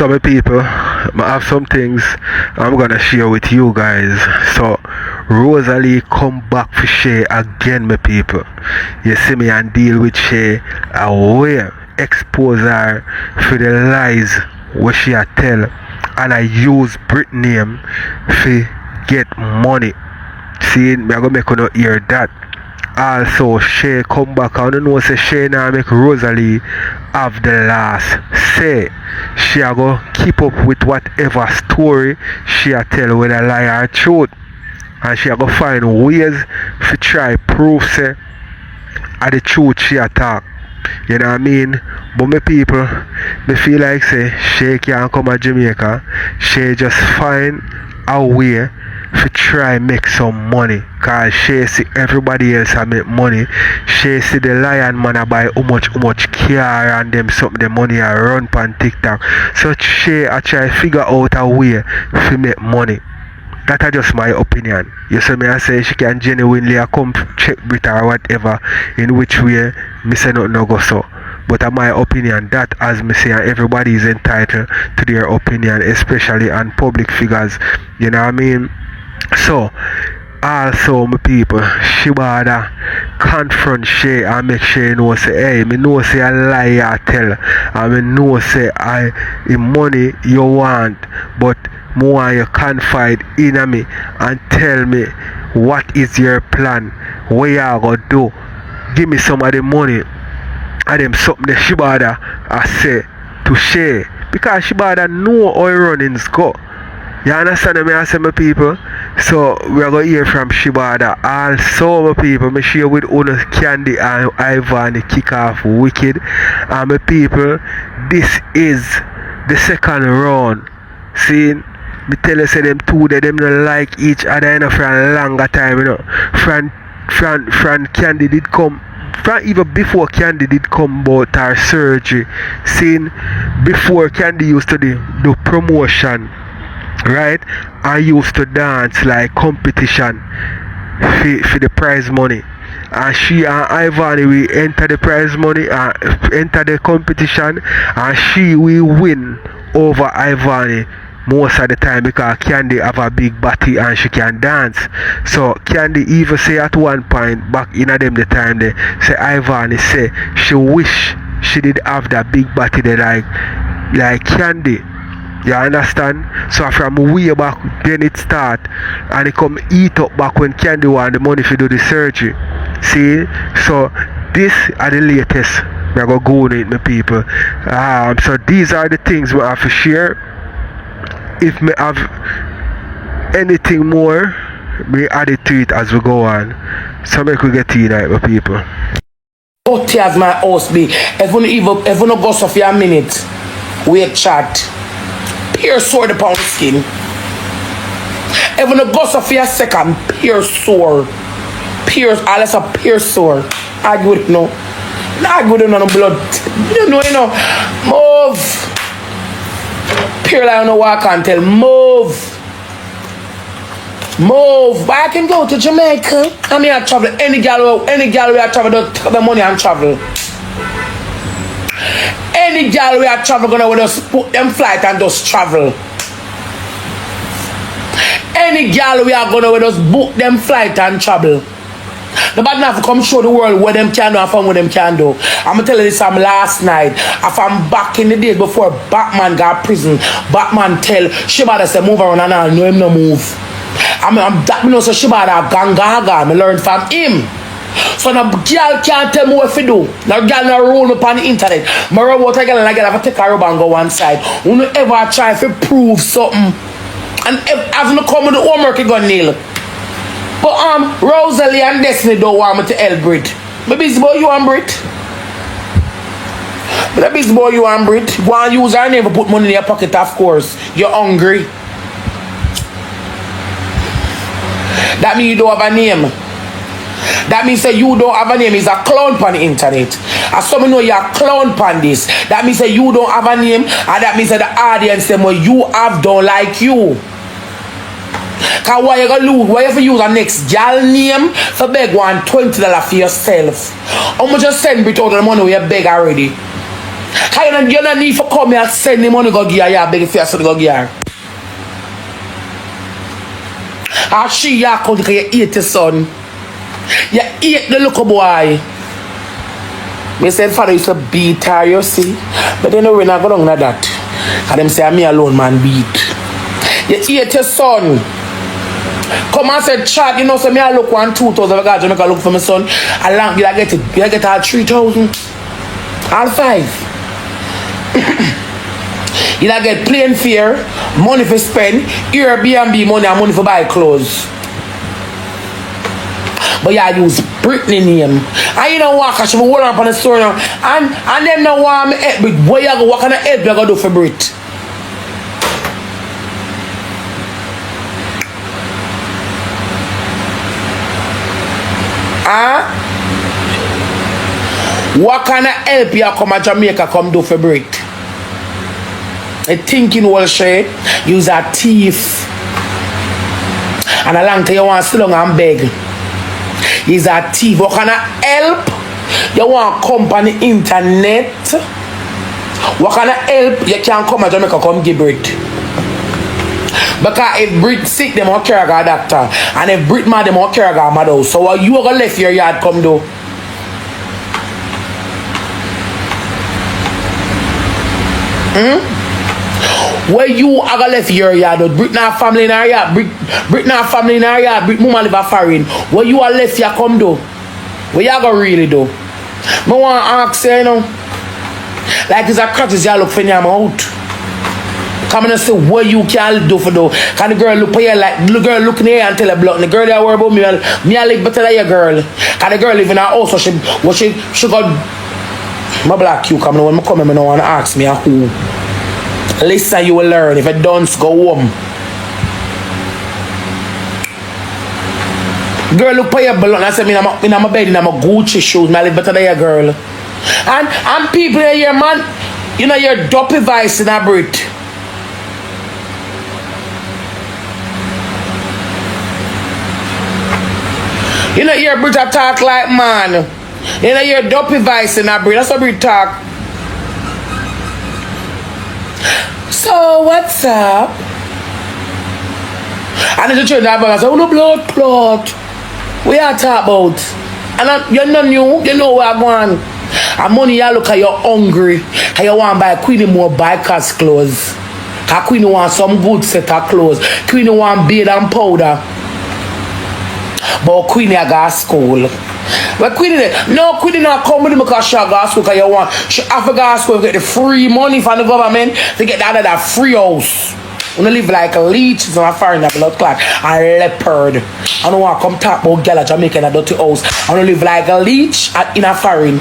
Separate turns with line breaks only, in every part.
So my people, I have some things I'm gonna share with you guys. So Rosealee come back for Shay again, my people. You see me and deal with Shay aware, expose her for the lies what she a tell, and I use Brit name to get money. See, me I gonna make you not hear that. Also, Shay come back. I don't know say Shay now make Rosealee have the last say. She a go keep up with whatever story she a tell, whether lie or truth, and she a go find ways to try prove say are the truth she a talk. You know what I mean? But my people, me feel like say Shay can't come to Jamaica. Shay just find a way to try make some money, cause Shay see everybody else a make money. Shay see the lion man a buy how much car and them something the money a run pan TikTok. So Shay a try figure out a way to make money. That is just my opinion. You see me I say she can genuinely come check Brit or whatever, in which way me say nothing no go so. But in my opinion, that as me say, everybody is entitled to their opinion, especially on public figures. You know what I mean? So, also my people, Shebada Confr0Nt Shay and make sure you know say, hey, me know say I lie I tell, and me know say the money you want, but more you confide in me and tell me what is your plan, what you are gonna do. Give me some of the money and them something the Shebada I say to Shay, because Shebada know how runnings go. You understand me? I say my people. So we are going to hear from Shebada. Also my people, me share with Uno Candy and Ivani kick off wicked. And my people, this is the second round. See, me tell you say them two that them don't like each other, you know, for a longer time, you know. Fran Candy did come. Even before Candy did come about her surgery. Seeing before Candy used to do promotion, right? I used to dance like competition for the prize money, and she and Ivany we enter the prize money and enter the competition, and she will win over Ivany most of the time because Candy have a big body and she can dance. So Candy even say at one point back in them the time they say Ivany say she wish she did have that big body they like Candy. You understand? So from way back then it start, and it come eat up back when Candy want the money to do the surgery. See? So this are the latest. We're gonna go on it, my people. So these are the things we have to share. If we have anything more, we add it to it as we go on. So make we get to tonight, my people.
Oh, tears my house be. If we no go so for a minute, we chat. Pure sore upon the skin. Even the go for a second, pure sore. Unless a pure sore. I good no. Not good no blood. You know. Move. Pure like no walk and tell. Move. But I can go to Jamaica. I mean I travel. Any gal where I travel don't take the money and travel. Any girl we are travel gonna just put them flight and just travel. Any girl we are gonna just book them flight and travel. Nobody have to come show the world what them can do and what them can do. I'm gonna tell you this last night. If I'm back in the days before Batman got prison, Batman tell Shebada say move around and I know him no move. I'm that me know so Shebada gaga. Me learn from him. So no girl can't tell me what to do. No girl no roll me on the internet. My robot a girl and I get have to take a rubber and go one side. Who no ever try to prove something. And if I've no come with the homework you gonna nail. But Rosealee and Destiny don't want me to help Brit. My busy boy you and Brit. But that busy boy you and Brit. Go and use her name to put money in your pocket, of course. You're hungry. That means you don't have a name. That means that you don't have a name. Is a clown on the internet. As some know you're a clown on this. That means that you don't have a name. And that means that the audience them what you have don't like you. Cause why you gonna lose? Why you use a next gal name for beg $120 for yourself? How much you send Brit out of the money we you beg already? You don't need to come here and send the money go give her. Yeah, beg if you to go give her. And she ya come because you hate the son. You hate the little boy. Me said father used to beat her, you see. But then we're not going to that. And them say me alone man beat. You hate your son. Come and say chat, you know, so me I look 1,2,000 I got Jamaica look for my son. I long you get it. You get all 3,000. All 5. You get plane fare, money for spend, Airbnb money and money for buy clothes. But yeah, I use Britney name. And you know what, cause she will hold up on the store now. And them now want me help with what you go, what kind of help you gonna do for Brit? Huh? What kind of help you come to Jamaica come do for Brit? A thinking well Shay, use a thief. And a long time you want to sit down and beg. He's a thief. What kind of help you want to come on the internet? What kind of help you can come to Jamaica come give Brit? Because if Brit sick, them will carry a doctor. And if Brit mad, them will carry a mother. So what you gonna left your yard come do? Where you are gonna left your yard? Brit not family in her yard. Brit not family in her yard. Brit mama live a foreign. Where you are left your come do? Where you gonna really do? I want to ask you, you know, like it's a practice you look for your mouth. Come and say what you can do for though. Can the girl look for you like the girl look in here and tell her block the girl that worry about me I live better than your girl. Can the girl live in her house so she got my black you come when I come and no one ask me who. Listen, you will learn. If it don't go home. Girl look for your block. I said in my bed in my Gucci shoes. I live better than your girl. And people here man, you know you're dopey vice in a Brit. You know your Brit talk like man. You know your dopey vice in a Brit. That's what Brit talk. So what's up? And the children that I say, oh no blood clot. We are talking about. And you're not new, you know what I want. And money you look at you're hungry. And you want to buy Queenie more bikers clothes. Cause Queenie want some good set of clothes. Queenie want beard and powder. But Queenie I got school. But Queenie not come with me because she got school because you want. She have to go school to get the free money from the government to get out of that free house. You live like a leech in a foreign blood clot. A leopard. I don't want to come talk about girl at Jamaica in a dirty house. I don't live like a leech in a foreign.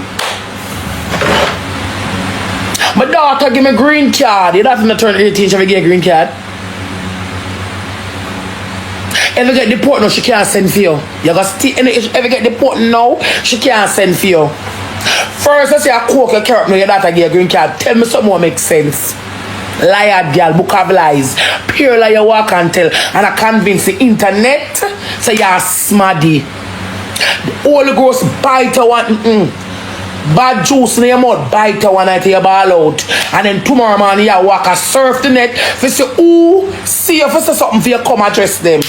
My daughter give me a green card. You don't have to turn 18 she get a green card. If you get deported now, she can't send for you. You got if you get deported now, she can't send for you. First, I say I cook your carrot now, your daughter get a green card. Tell me something more makes sense. Liar girl, book of lies. Pure lie you walk and tell. And I convince the internet say you're smaddy. The Holy Ghost bite one. Bad juice in your mouth, bite one night you ball out. And then tomorrow morning you walk and surf the net. If you say, ooh, see if you say something for you, come address them.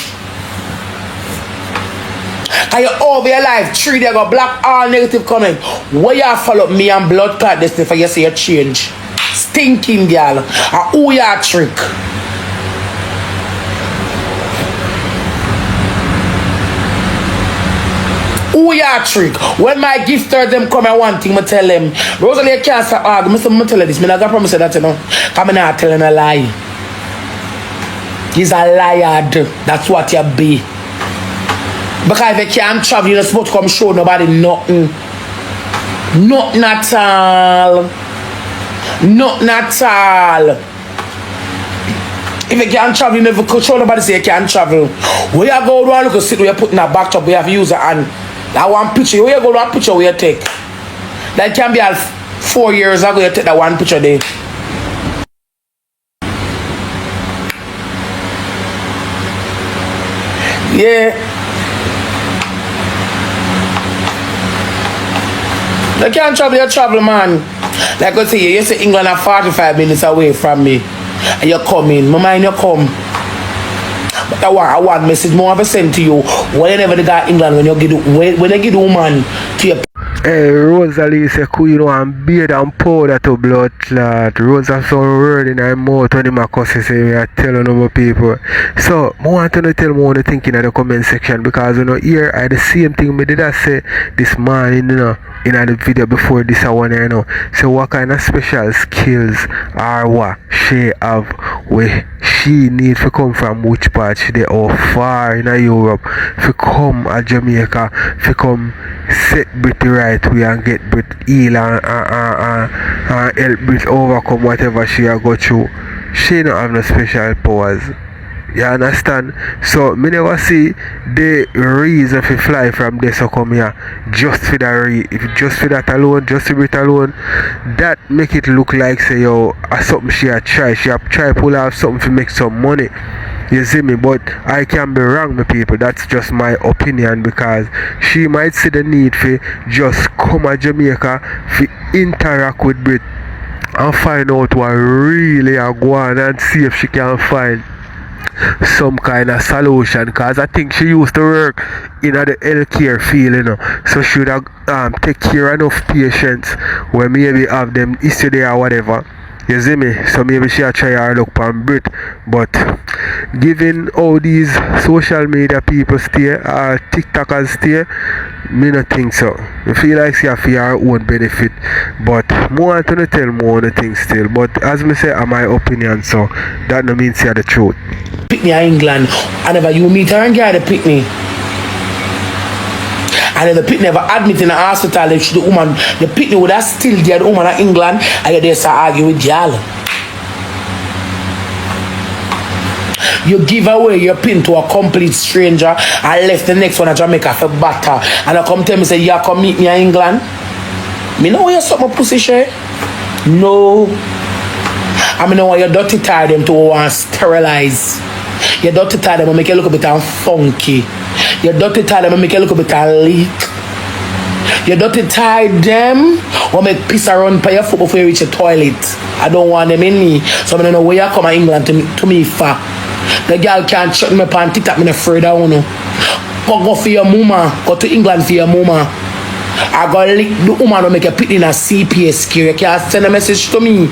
And you over your life, 3 days go block all negative comment. Where you follow me and blood clot this for you see a change. Stinking girl. And who you trick? Who you trick? When my gifter them come and one thing, I tell them, Rosealee can't stop arguing. I tell her this. I not gonna promise that, you know. Come and not telling a lie. He's a liar. That's what you be. Because if you can't travel, you're not supposed to come show nobody nothing. Nothing at all. Nothing at all. If you can't travel, you never could show nobody say you can't travel. Where you go to look and sit where you're putting a backdrop, we have to use it and that one picture. Where you go to one picture where you take. That can be 4 years ago you take that one picture there. Yeah. You can't travel, you travel, man. Like I say, you say England are 45 minutes away from me. And you're coming. My mind, you come. But I want message more ever send to you. Whenever they got England, when you get the woman to your...
Hey, Rosalie say queen and beard and powder to blood clot. Rosa some word in her mouth when my cousin say me I tell on my people. So I want to tell me what you think in the comment section, because you know here I the same thing me did I say this morning, you know, in the video before this one, you know. So what kind of special skills are what she have where she need to come from, which part she dey, how far in Europe to come to Jamaica, to come set Brit right way and get Brit heal and help Brit overcome whatever she a go through. She don't have no special powers. You understand? So me never see the reason to fly from this to come here just for that just for that alone, just for Brit alone. That make it look like say yo something she a try pull off something to make some money. You see me? But I can be wrong, my people. That's just my opinion, because she might see the need for just come to Jamaica to interact with Brit and find out what really are going on and see if she can find some kind of solution, because I think she used to work in the healthcare field, you know, so she would have take care of enough patients where maybe have them yesterday or whatever. You see me? So maybe she'll try her look on Brit. But given all these social media people stay, TikTokers stay, me not think so. I feel like she have for her own benefit. But more want to tell more on the things still. But as me say, my opinion, so that no means say the truth.
Britney in England, and never you meet her and get the Britney. And if the Britney never admit in the hospital, if the woman, the Britney would have still there, the woman in England, and they start argue with y'all. You give away your pin to a complete stranger and left the next one at Jamaica for batter. And I come tell me, say, you come meet me in England. Me know where you suck my pussy, Shay. No. I mean, know why you dirty tie them to want sterilize. You dirty tie them and make it look a bit funky. You dirty tie them and make it look a bit leak. You dirty tie them or make piss around by your foot before you reach the toilet. I don't want them in me. So I don't know where you come to England to me for. The girl can't shut me up on TikTok, I'm afraid I wanna. But go for your mama. Go to England for your mama. I go lick the woman to make a pit in a CPS care. You can't send a message to me.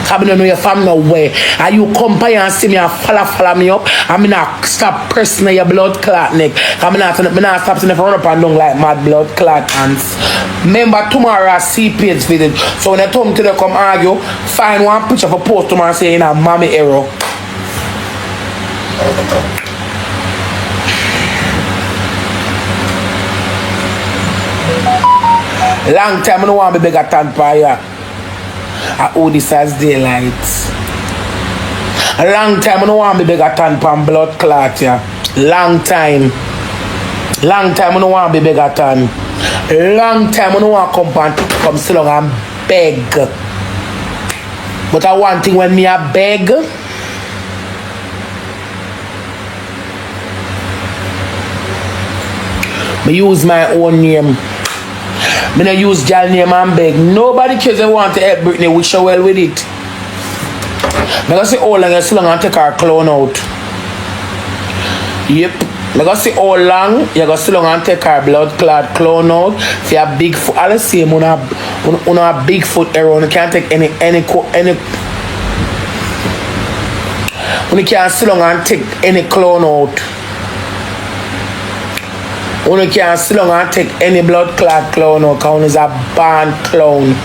I don't know your family nowhere. And you come by and see me and follow me up. I'm not stop pressing your blood clot neck. I'm not stop sitting run up and down like mad blood clot hands. Remember tomorrow I CPS visit. So when I come to them come argue, find one picture for post tomorrow saying a mommy error. Long time I don't want to be bigger than fire. I owe this as daylight. A long time I don't want to be bigger than pan blood clot, yeah. Long time I don't want to be bigger than. Long time I don't want to come sit down and beg. But I want thing when me I beg. I use my own name. I don't use girl name and beg. Nobody cares they want to help Britney. We show well with it. I gotta say how long you so long and take her clown out. Yep. I gotta say how long you gotta so long and take her blood clot clown out. If you have big foot, I'll say you have big foot around. You can't take any you can't so long and take any clown out. You can't sit down and take any blood clot clown or count is a band clown.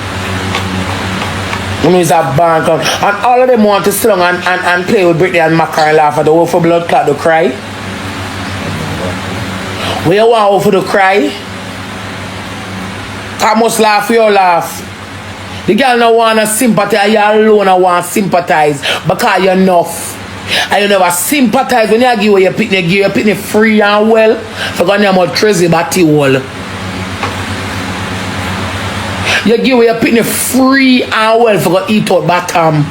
Is a band clown. And all of them want to sit down and play with Britney and Maca and laugh at the wolf for blood clot to cry. Where you want for the cry? I must laugh, you laugh. The girl no want to sympathize, you alone I want to sympathize because you're enough. And you never sympathize when you give your pitney free and well for going to more crazy batty wall. You give your pitney free and well for going to eat out bottom.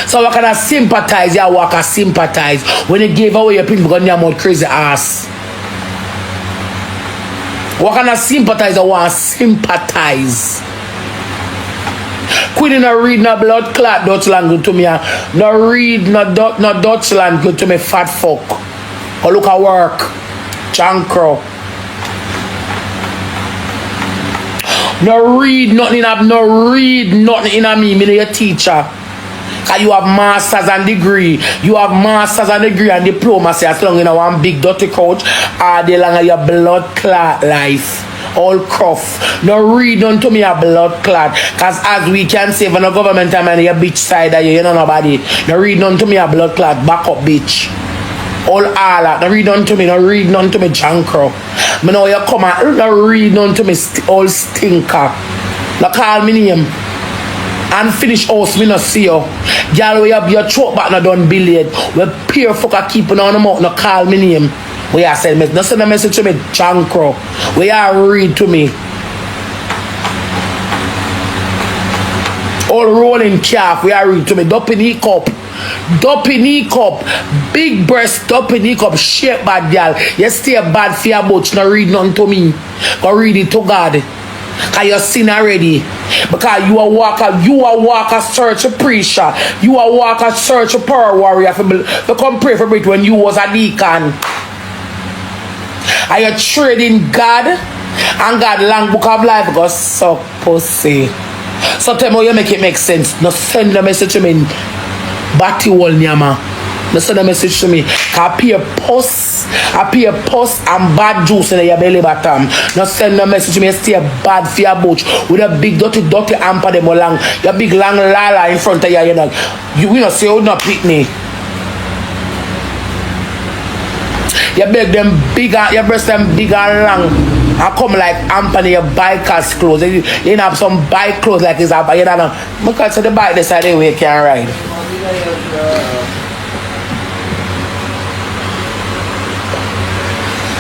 So what can I sympathize? You walk a sympathize when you give away your pitney for going to more crazy ass. What can I sympathize? I want to sympathize. Queen no read no blood clot Dutch language to me. No read no Dutch language to me fat fuck. Or look at work. Jankro. No read nothing in a me your teacher. Cause you have masters and degree. You have masters and degree and diplomacy as long in one big dirty couch all day long of your blood clot life. All cruff. No read none to me a blood clot. Cause as we can say when the government I'm on your bitch side of you know nobody. No read none to me a blood clot. Back up bitch. All that. No read none to me. No read none to me jankro. Me know you come and no read none to me all stinker. No call me name. And finish house, me no see you. Girl, we have your throat back, no done billiard. We pure fucker keeping on the mouth, no call me name. We are send me, no send a message to me, Jankro. We are read to me. All rolling calf, we are read to me. Dopey knee cup. Dopey knee cup. Big breast, dopey knee cup. Shape bad girl. You stay bad for your butch, no read none to me. Go read it to God. Cause you sin already. Because you a walker search a preacher. You a walker search a power warrior to come pray for Brit when you was a deacon. Are you trading God and God long book of life because so pussy. So tell me how you make it make sense. No send a message to me. Batty wall nyama. No send a message to me. Appear pus and bad juice in your belly bottom. No send a message to me. Stay bad for your butch with a big dirty amper them along. Your big long lala in front of you. You know say you not Britney. You beg them bigger, your breast them big and long. I come like amper your biker's clothes. You have some bike clothes like this. You know, because the bike this side way you can ride.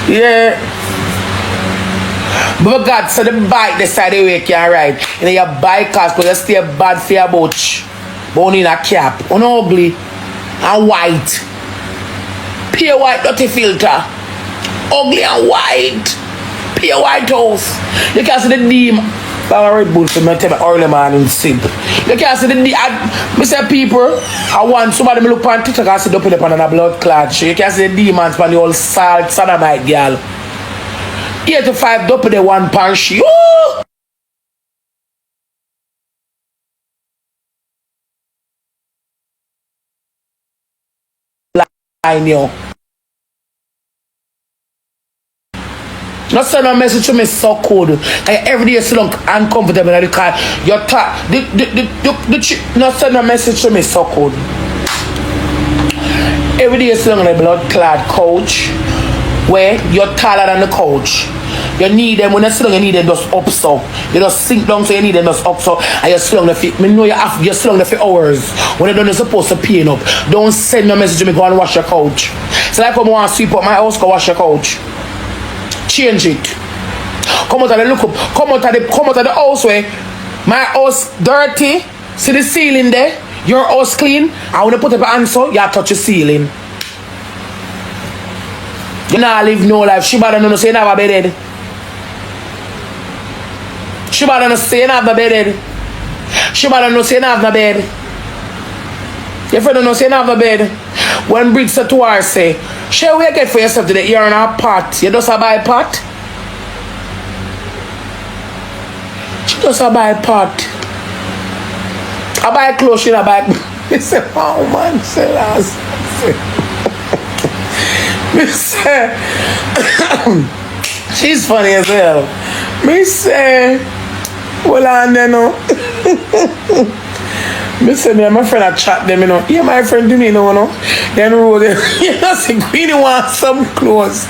Yeah. But God, so the bike the side of the way you can ride. You know your bike cars because you stay bad for your butch. But only in a cap. On ugly. And white. Pure white dirty filter. Ugly and white. Pure white house. You can see the demon. But Red Bull for me tell me early morning sip. You can see the I say people, I want somebody me look on TikTok and see up in the pan and a blood clot. So you can see the demons pan the old salt sodomite girl. 85 up in the one pan she. Line you. Not send a message to me so cold. Every day you sit uncomfortable in the car. You're not send a message to me so cold. Every day you sit on a blood clad couch where you're taller than the couch. You need them when you sit down, you need them just up so. You just sink down so you need them just up so. And you sit on the feet. Me know you sit on the feet hours. When you don't, you're supposed to pee up. Don't send a message to me, go and wash your couch. So like when I want to sweep up my house, go wash your couch. Change it. Come out of the look up. Come out of the house where my house dirty. See the ceiling there? Your house clean. I want to put up an answer. You touch the ceiling. You not live no life. Shebada no say you have a bed. Shebada no say you have a bed. Shebada no say you have a bed. Your friend no say you have a bed. When Brit said to her, say, Shay, what you get for yourself today? You're in a pot. You just buy a pot? She just buy a pot. I buy clothes, she buy. He said, oh man, say last. Me say, she's funny as hell. Me say, well, I don't know. Me say me and my friend I chat them, you know. Yeah, my friend do me, you know. Then road, you know, see, Queenie wants some clothes.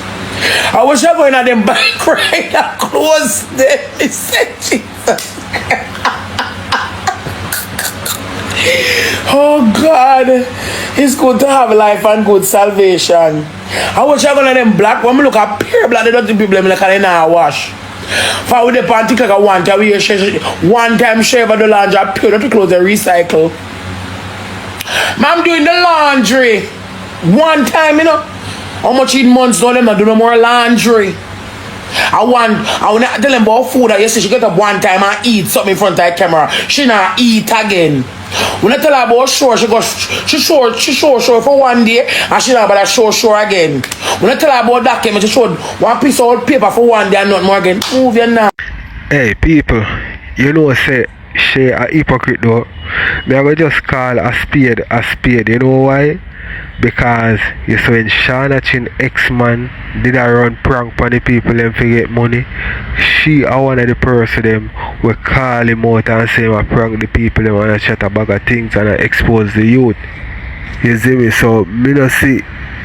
I wish I going at them bike ride and clothes there. He said, Jesus. Oh God, it's good to have life and good salvation. I wish I going at them black. When I look at pure black, they don't think people like they not wash. For with the panty like a one time shave of the laundry, I pure the clothes and recycle. I'm doing the laundry. One time, you know. How much in months now them not do no more laundry. I want to tell them about food that you see she get up one time and eat something in front of the camera. She not eat again. When I tell her about show, she show for one day and she not about to show again. When I tell her about document, she showed one piece of old paper for one day and not more again. Move your now.
Hey people, you know say she a hypocrite though. Me I go just call a spade, you know why? Because you saw when Shana Chin ex-man did a run prank on the people and forget money, she are one of the person them will call him out and say I prank the people them and chat a bag of things and I expose the youth. You see me? So me not see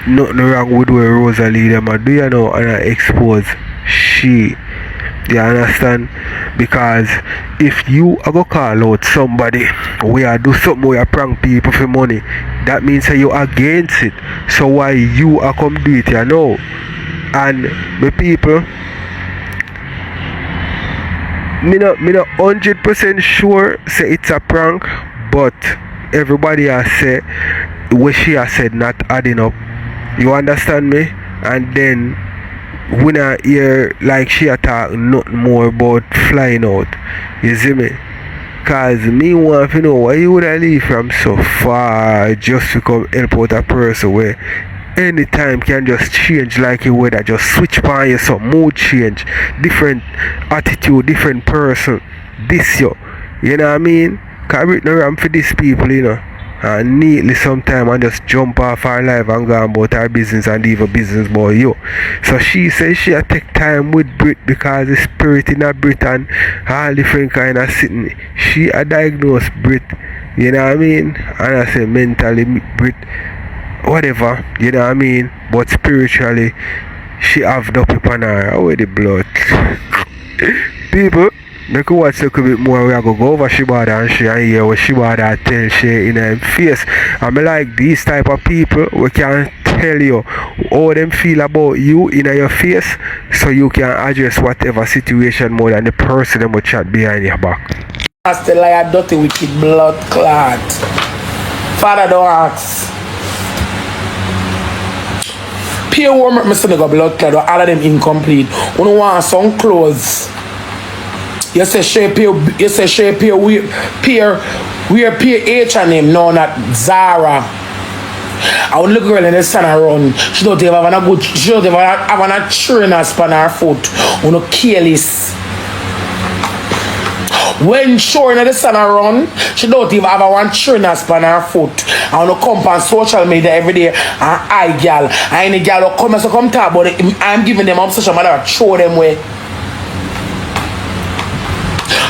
nothing wrong with where Rosealee them a do, you know, and I expose she. You understand? Because if you are go call out somebody where do something where you prank people for money, that means that you against it. So why you are come do it, you know? And the people, me not 100% sure say it's a prank, but everybody has said what she has said not adding up. You understand me? And then when I hear like she talk nothing more about flying out, you see me? Cause me want to know why you would I leave from so far just to come help out a person where anytime can just change like your weather, just switch upon you, some mood change, different attitude, different person, this you know what I mean? Cause Britney ram for these people, you know. And neatly sometime and just jump off her life and go about her business and leave her business about you. So she says she take time with Brit because the spirit in her Brit and all different kind of sitting. She a diagnosed Brit, you know what I mean? And I say mentally Brit, whatever, you know what I mean? But spiritually she have the up on her with the blood. People, make you watch a little bit more. We are going to go over Shebada and Shay and hear what Shebada tell Shay in her face. And I like these type of people we can tell you how them feel about you in your face so you can address whatever situation more than the person them will chat behind your back.
That's the lie, dirty wicked blood clot. Father don't ask. Pure warm my son got blood clot, all of them incomplete. We don't want some clothes. You say Shay peer wear H&M, no, not Zara. I would look girl in the sun around. She don't even have a good, she don't even have a trainer span her foot. On a careless. When showing in the sun around, she don't even have a one trainer span her foot. I want to come on social media every day and I girl. And any girl will come talk about it. I'm giving them obsession, but I show them way.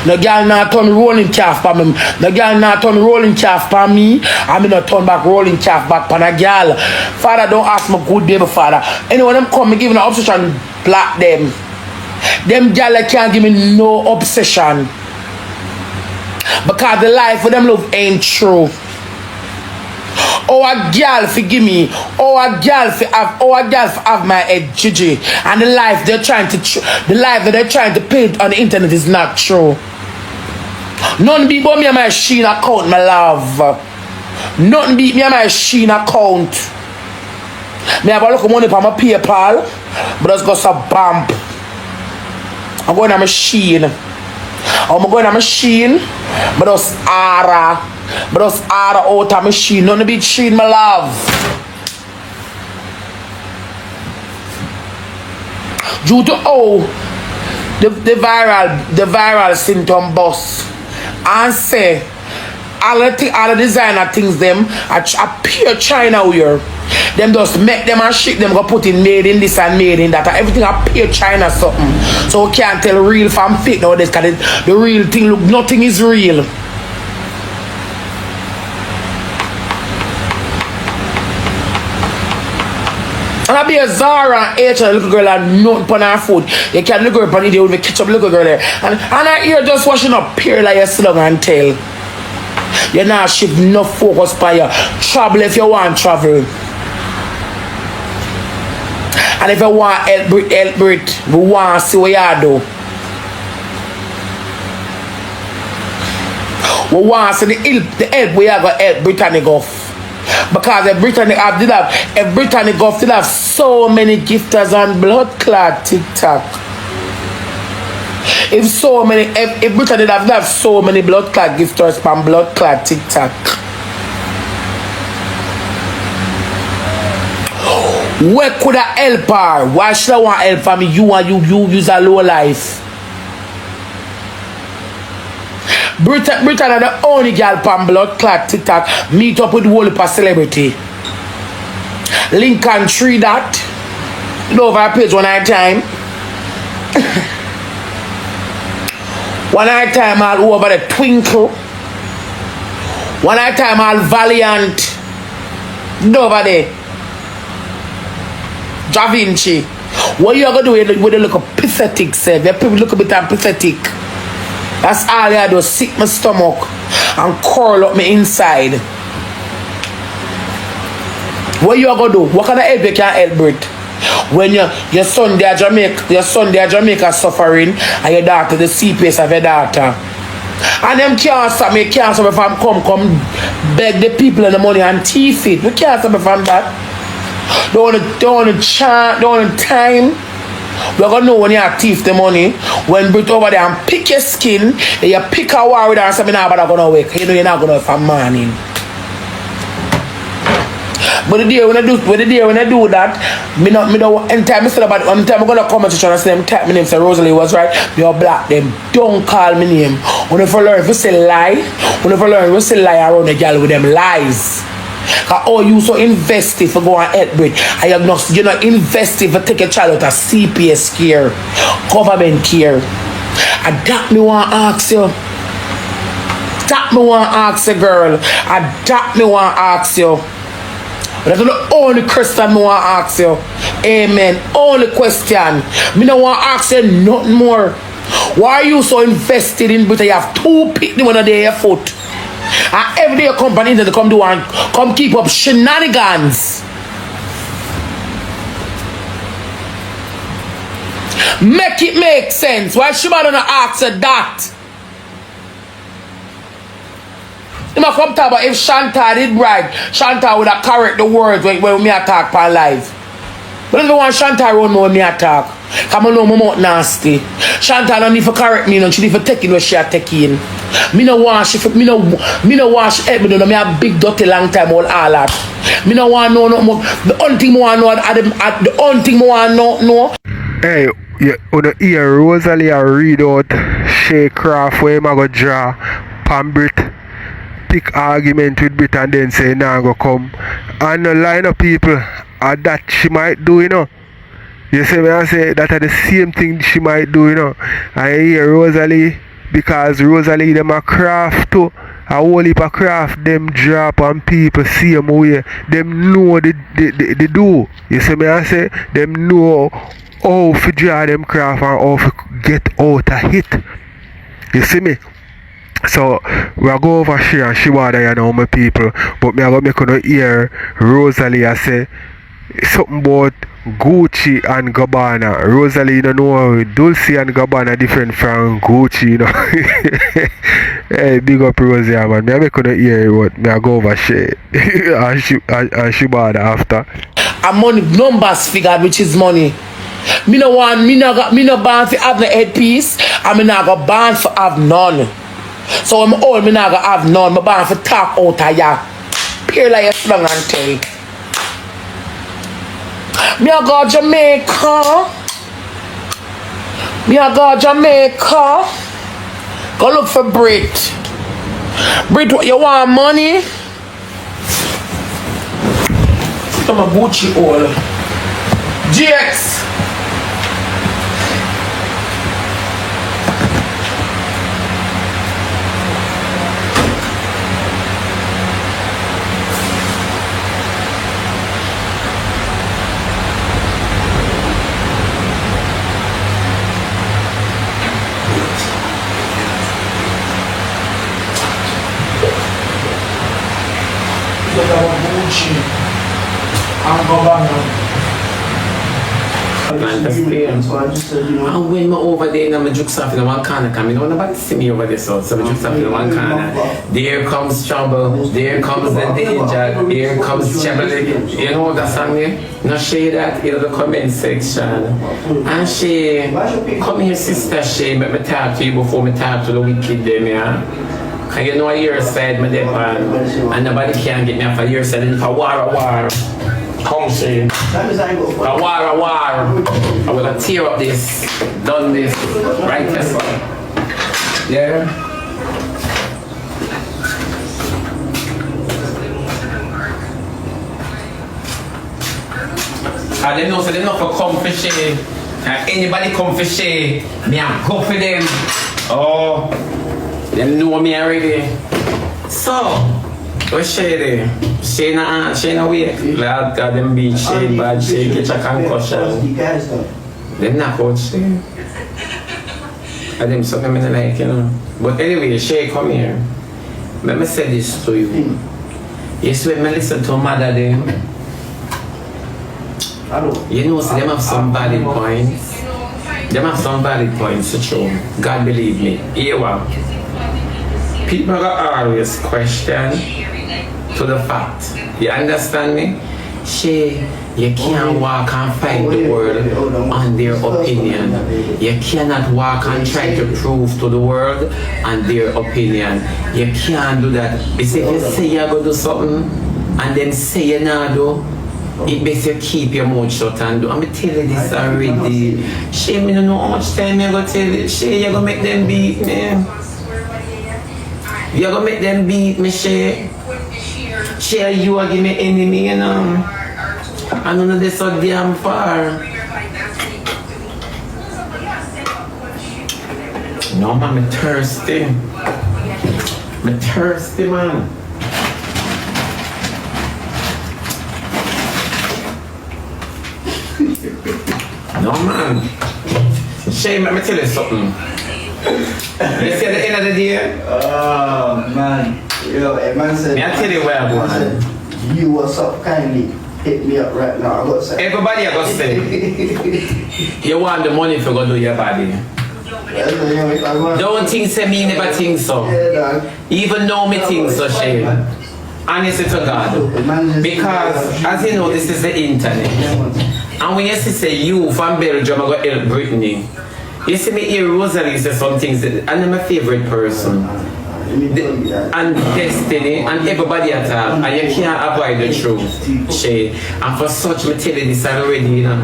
No girl not turn rolling calf for me. No girl not turn rolling calf for me. I'm not turn back rolling calf back for a girl. Father, don't ask me good baby father. Anyone them come me give me an obsession, block them. Them girl can't give me no obsession. Because the life for them love ain't true. Oh, a girl forgive me. Oh, a girl for have my head Gigi. And the life they're trying to paint on the internet is not true. None beat me on my Sheen account, my love. Nothing beat me on my Sheen account. Me have a look of money for my PayPal, but that's got some bump. I'm going on my Sheen. I'm going on my Sheen, but that's Ara. But that's Ara out of my Sheen. Nothing beat Sheen, my love. Due to the viral symptom bus. And say all the designer things them are pure China wear. Them just make them and ship them go put in made in this and made in that. Everything are pure China something. So we can't tell real from fake nowadays because the real thing look nothing is real. And I be a Zara and H and a little girl and nothing on her foot. You can't look her up on the with me catch up little girl there. And her ear just washing up pure like a slug and tail. You're not shift no focus by you. Travel if you want travel. And if you want help Brit, we want to see what you do. We want to see the help we are going to help Brittany Goff. Because if Brittany Goff did have so many gifters on blood clot TikTok. If so many, if Brit did have so many blood clot gifters from blood clot TikTok. Where could I help her? Why should I want help from me? You use a low life. Brit are the only girl from blood clot TikTok meet up with the whole heap of celebrity. Link and tree that. Over our page one night time. One night time all over the Twinkle. One night time all Valiant. Over there. Da Vinci. What you gonna do with a look pathetic, sir? The people look a bit pathetic. That's all I do, sick my stomach and curl up my inside. What you gonna do? What kind of help you can help Brit? When your son there Jamaica suffering and your daughter the CPS of your daughter. And them can't stop me, can't stop me from come beg the people in the money and thief it. We can't stop me from that. Don't want time. We're gonna know when you have thief the money. When Brit over there and pick your skin, and you pick a war with her and say, nah, but I'm gonna wake. You know you're not gonna have a morning. But the day when I do that, me don't anytime I say about anytime I go to comment section and say them type my name say Rosealee was right, me will block them. Don't call me name. When you learn if you say lie, around the girl with them lies. Cause oh you so invested for go and help Brit. And you're not invested for take a child out of CPS care, government care. And that me want to ask you. Girl. And that me want to ask you. That's the only question I want to ask you. Amen. Only question. Me don't want to ask you nothing more. Why are you so invested in Brit? You have 2 picnic on a day your foot. And every day your company to come do and come keep up shenanigans. Make it make sense. Why Shebada don't ask her that? You must come talk about if Shanta did right, Shanta would have correct the words when me attack per live. But if you want Shanta around me when me attack, come on, know my mouth nasty. Shanta don't need to correct me, she need to take in what she a taking. Me no want she help me no me a big dirty long time all that. Me no want no more. The only thing I want know.
Hey, you wanna hear Rosealee read out Shay craft where him a go draw pan Brit. Pick argument with Brit and then say nah go come. And the line of people that she might do, you know. You see me I say that are the same thing she might do, you know. I hear Rosealee because Rosealee them a craft too. A whole heap of craft them drop on people same way. Them know they do. You see me I say them know how to draw them craft and how to get out a hit. You see me? So we are go over Shay and Shebada, you know, my people. But me I go make you hear Rosealee I say something about Gucci and Gabbana. Rosealee, you know, Dulce and Gabbana different from Gucci, you know. Hey, big up Rosie, man. Me I make you hear what me I go over Shay and Shebada after.
And money numbers figured, which is money. Me no ban for have the headpiece, and me not go ban for have none. So I'm old, me not go have none. Me ban for talk out of ya. Peer like a slung and tell. Me a go Jamaica. Go look for Brit. Brit, what you want money? I'm a Gucci all. GX.
plan to stay. And when I'm over there, I'm jukes off in one corner, because nobody see me over there, so I jukes off in one corner. There comes trouble, there comes the danger, here comes Shebada. You know that song there? No shade that in the comment section. And she, come here sister Shay, let me talk to you before me talk to the wicked them, yeah? Cause you know your side, my dear man, and nobody can get me off of your side. And if I war, come Shay. I war, I will tear up this, done this, right this one. Yeah? I didn't know, so they not for come for Shay. Anybody come for Shay, me I go for them. Oh, them know me already. So, what's Shay there? Shay na wake. Lord God, them beat Shay bad, Shay get a concussion. Them not out Shay. And them something I like, you know. But anyway, Shay, come here. Let me say this to you. Yes, when I listen to mother them, you know, so them have some valid points. Them have some valid points to show. God believe me. Here what? People are always question to the fact. You understand me? Shay, you can't walk and fight the world on their opinion. You cannot walk and try to prove to the world on their opinion. You can't do that. If you say you're going to do something and then say you're not do, it makes you keep your mouth shut and do. I'm going to tell you this already. Shay, I don't know how much time you're going to tell you. Shay, you're going to make them beat me. You're going to make them beat me, Shay. Shay, you are giving me enemy, you know. I don't know this so damn far. No, man, I'm thirsty. I'm thirsty, man. No, man. Shay, let me tell you something. You see at the end of the day?
Oh, man. Yo, a man said...
May I tell you where I'm going?
You, what's up, kindly? Hit me up right now. I got to say.
Everybody I got to say. You want the money if you go do your body. Don't think say me never think so. Even though me think so, Shay. Honestly to God. Because, as you know, this is the internet. And when you say you from Belgium, I got help Britney. You see me here, Rosealee say some things, and I'm my favorite person. And Destiny, and everybody at all, and you can't avoid the truth, Shay. And for such, me tell you this already, you know.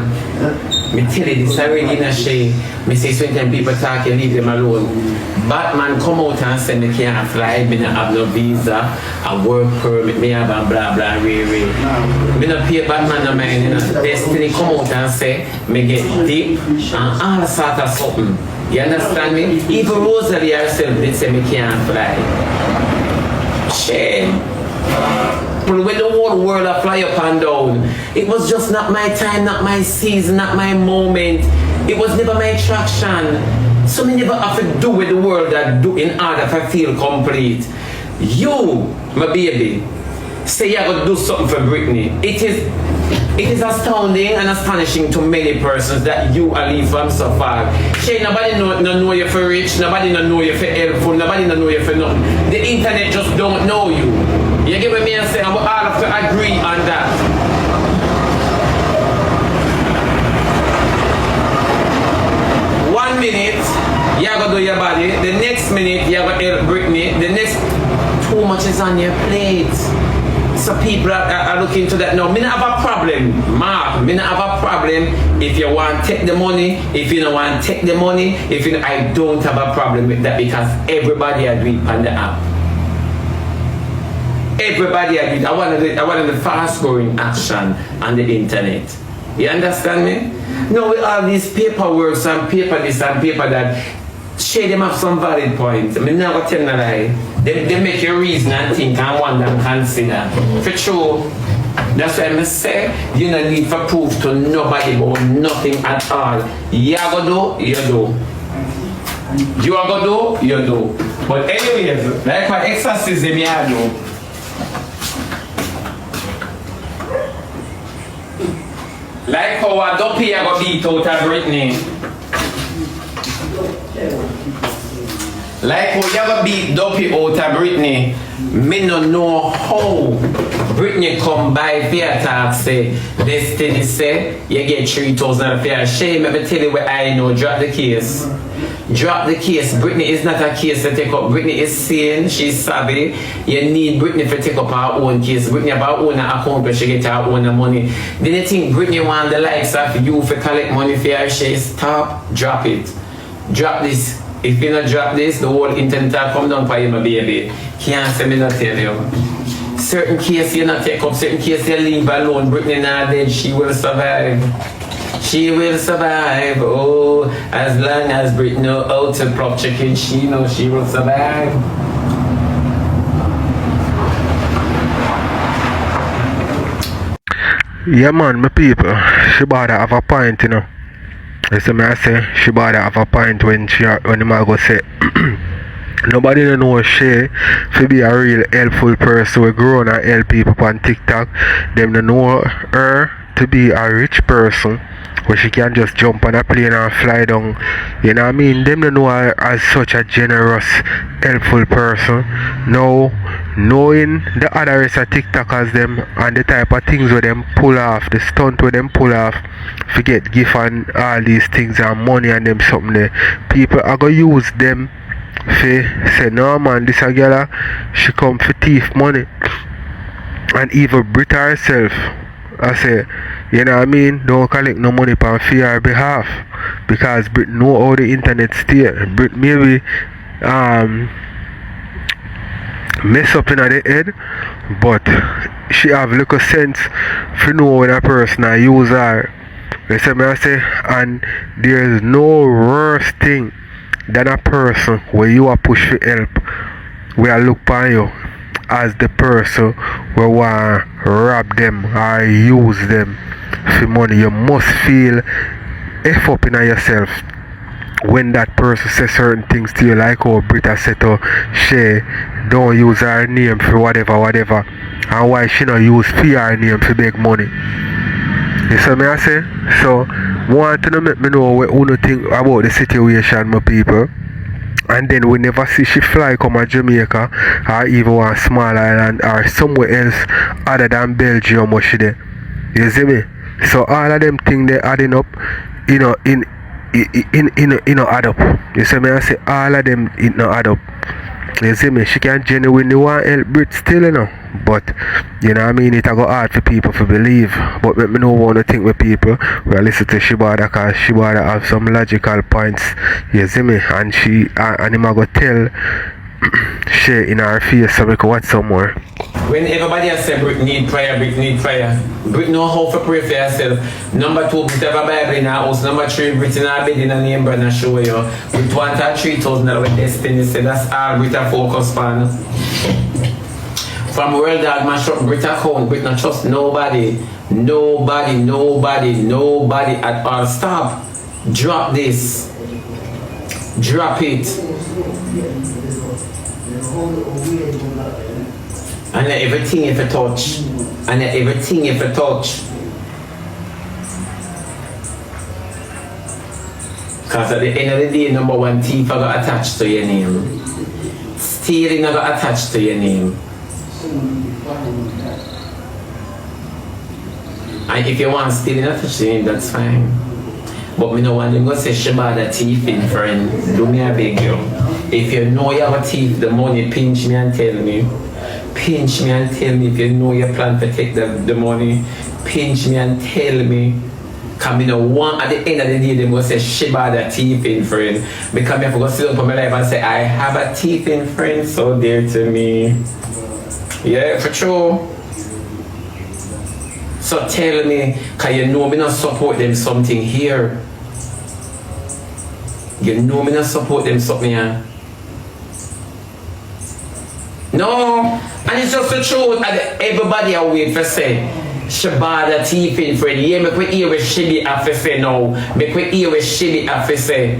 Me tell you this already, you know, Shay. Me say sometimes people talk, you leave them alone. Batman come out and say me can't fly, me not have no visa, a work permit, me have a blah blah really. Me not pay Batman no mind, you know. Destiny come out and say me get deep and all sort of something. You understand me? Even Rosealee herself did say me can't fly. Shame. When the whole world a fly up and down, it was just not my time, not my season, not my moment. It was never my attraction. So me never have to do with the world that do in order to feel complete. You, my baby, say you're going to do something for Britney. It is astounding and astonishing to many persons that you are leave from so far. Shay, nobody know you for rich, nobody know you for helpful, nobody know you for nothing. The internet just don't know you. You get what me and say, and we all have to agree on that. 1 minute, you're going to do your body. The next minute, you're going to help Britney. The next, too much is on your plate. So people are looking to that now. Me not have a problem, Mark. Me not have a problem if you want to take the money. If you don't want to take the money, I don't have a problem with that because everybody agreed on the app. Everybody agreed. I wanted the fast growing action on the internet. You understand me? No, with all these paperwork and paper this and paper that, Shay, them have some valid points. I mean, never tell no lie. They make you reason and think and wonder and consider. For true. That's why I say, you don't need for proof to nobody about nothing at all. You are going to do, you do. You are going to do, you do. But anyways, like my exorcism, you do. Like how a dopey I got beat out of Britney. Like how you got beat dopey out of Britney. Me no know how Britney come by fair talk say Destiny say you get 3,000 fair. Shame, let me tell you what I know. Drop the case. Drop the case. Britney is not a case to take up. Britney is sane, she's savvy. You need Britney to take up her own case. Britney have her own account, she get her own money. Then you think Britney want the likes of you to collect money for her? She stop, drop it. Drop this. If you not drop this, the whole internet will come down for you, my baby. Can't say me not tell you. Certain cases you not take up, certain cases you leave alone. Britney not dead, she will survive. She will survive. Oh, as long as Britney know how to prop chicken, she knows she will survive.
Yeah man, my people, Shebada have a point, you know. You see me I say, Shebada have a point when him go say nobody don't know Shay to be a real helpful person. We grow and help people on TikTok. Them don't know her to be a rich person where she can just jump on a plane and fly down. You know what I mean? Them don't know her as such a generous, helpful person. Now, knowing the other rest of TikTokers them and the type of things where them pull off, the stunt where them pull off, forget gift and all these things and money and them something there. People are gonna use them for say no man, this a girl she come for thief money. And even Brit herself, I say, you know what I mean, don't collect no money on her behalf. Because Brit know how the internet stay. Brit maybe mess up in the head, but she have little sense for know when a person I use her. You see me I say, and there's no worse thing than a person where you are push for help, where I look by you as the person where want rob them or use them for money. You must feel F up in yourself when that person says certain things to you, like how Brit said to Shay, don't use her name for whatever, and why she not use her name to beg money. You see me I say? So, want to make me know what you think about the situation, my people. And then we never see she fly come to Jamaica or even one small island or somewhere else other than Belgium or she there. You see me? So all of them things they adding up, you know, in add up. You see me? I say all of them it no add up. You see me? She can genuinely want help Brit still, you know. But you know what I mean, it a go hard for people to believe. But let me know what to think with people. Well, listen to Shebada, because Shebada have some logical points. You see me? And she and him a go tell Shay in her face so we can watch some more.
When everybody has said Brit need prayer, Brit need prayer. Brit know how to pray for yourself. Number 2, Brit have a Bible in her house. Number 3, Brit in her bed in her name brand and show you. Brit want her 3,000 with Destiny. Say that's all Brit a focus on. From World Dog mash up Brit account, Brit not trust nobody at all. Stop. Drop this. Drop it. And everything if you touch. And everything if you touch. Because at the end of the day, number 1, thief I got attached to your name. Stealing I got attached to your name. And if you want stealing attached to your name, that's fine. But me no want them go say Shebada thiefing, friend. Do me a beg you. If you know you have a thief the money, pinch me and tell me. Pinch me and tell me if you know you plan to take the money. Pinch me and tell me. Because me no want at the end of the day them go say Shebada thiefing, friend. Because me have to go sit up on my life and say I have a thiefing friend so dear to me. Yeah, for sure. So tell me, because you know me not support them something here. You know me not support them something here. No, and it's just the truth. And everybody are waiting for say Shebada thiefing friend. Yeah, make we hear what Shebi have to say now. Make we hear what Shebi have to say.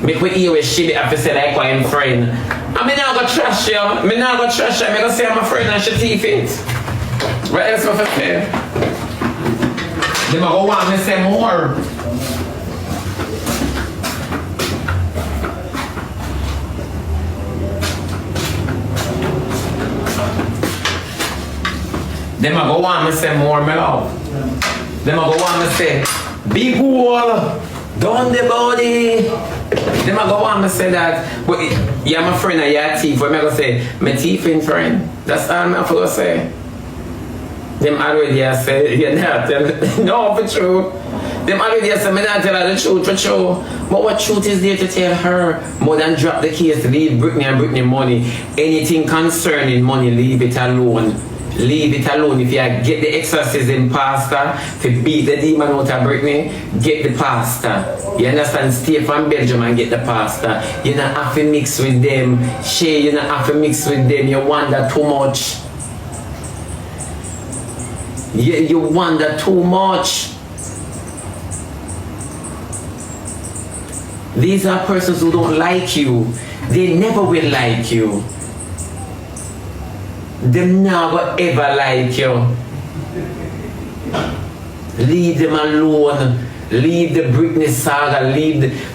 Make we hear what Shebi have to say like I'm friend. I mean, I go trash you. I mean, I go trash you. I go say I'm a friend and she thief it. What else have to say? Them a go want me say more. Them a go want me say more, my love. Them a go want me say, big hole, down the body. Them a go want me say that, but you're my friend and you're teeth. What am I going to say? My teeth in friend. That's all I'm going to say. Them already say, you're not telling, no, for true. Them already say, I'm not telling the truth, for true. But what truth is there to tell her? More than drop the case, leave Britney and Britney money. Anything concerning money, leave it alone. Leave it alone. If you get the exorcism pastor to beat the demon out of Britney, get the pastor. You understand? Stay from Belgium and get the pastor. You don't have to mix with them. Shay, you don't have to mix with them. You wonder too much. You wonder too much. These are persons who don't like you. They never will like you. Them never ever like you. Leave them alone. Leave the Britney saga.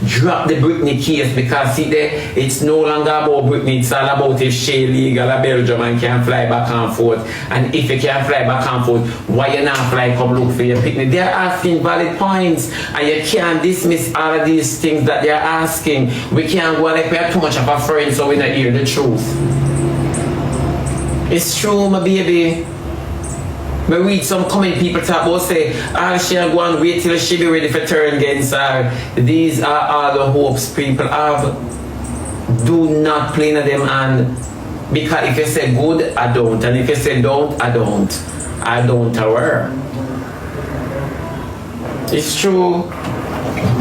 Drop the Britney case, because see there, it's no longer about Britney. It's all about if Shay legal a Belgium and can fly back and forth. And if you can't fly back and forth, why you not fly come look for your picnic? They're asking valid points, and you can't dismiss all of these things that they're asking. We can't go like we are too much of a friend, so we not hear the truth. It's true, my baby. I read some comment people talk about, say, she'll go and wait till she be ready for turn against her. These are all the hopes people have. Do not play to them, and because if you say good, I don't. And if you say don't, I don't. I don't aware. It's true.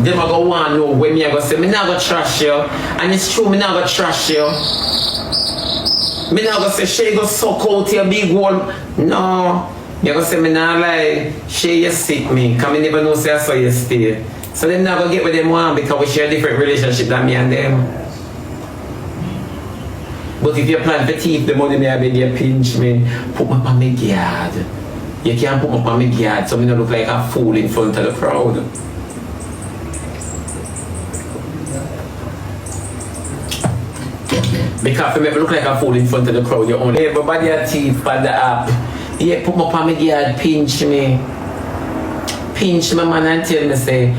Them are going to know when me are going to say, me not going to trash you. And it's true, me not going to trash you. Me not gonna say Shay go suck out your big hole. No. You gonna say me not lie. Shay you sick me. Cause me never know say I saw you stay. So them not gonna get with them one, because we share a different relationship than me and them. But if you plan to thief the money, me I beg you pinch me. Put me on my guard. You can't put me on my guard so me not look like a fool in front of the crowd. Because if you look like a fool in front of the crowd, you only everybody a thief on the app. Yeah, put me up on my yard, pinch me. Pinch me, man, and tell me, say,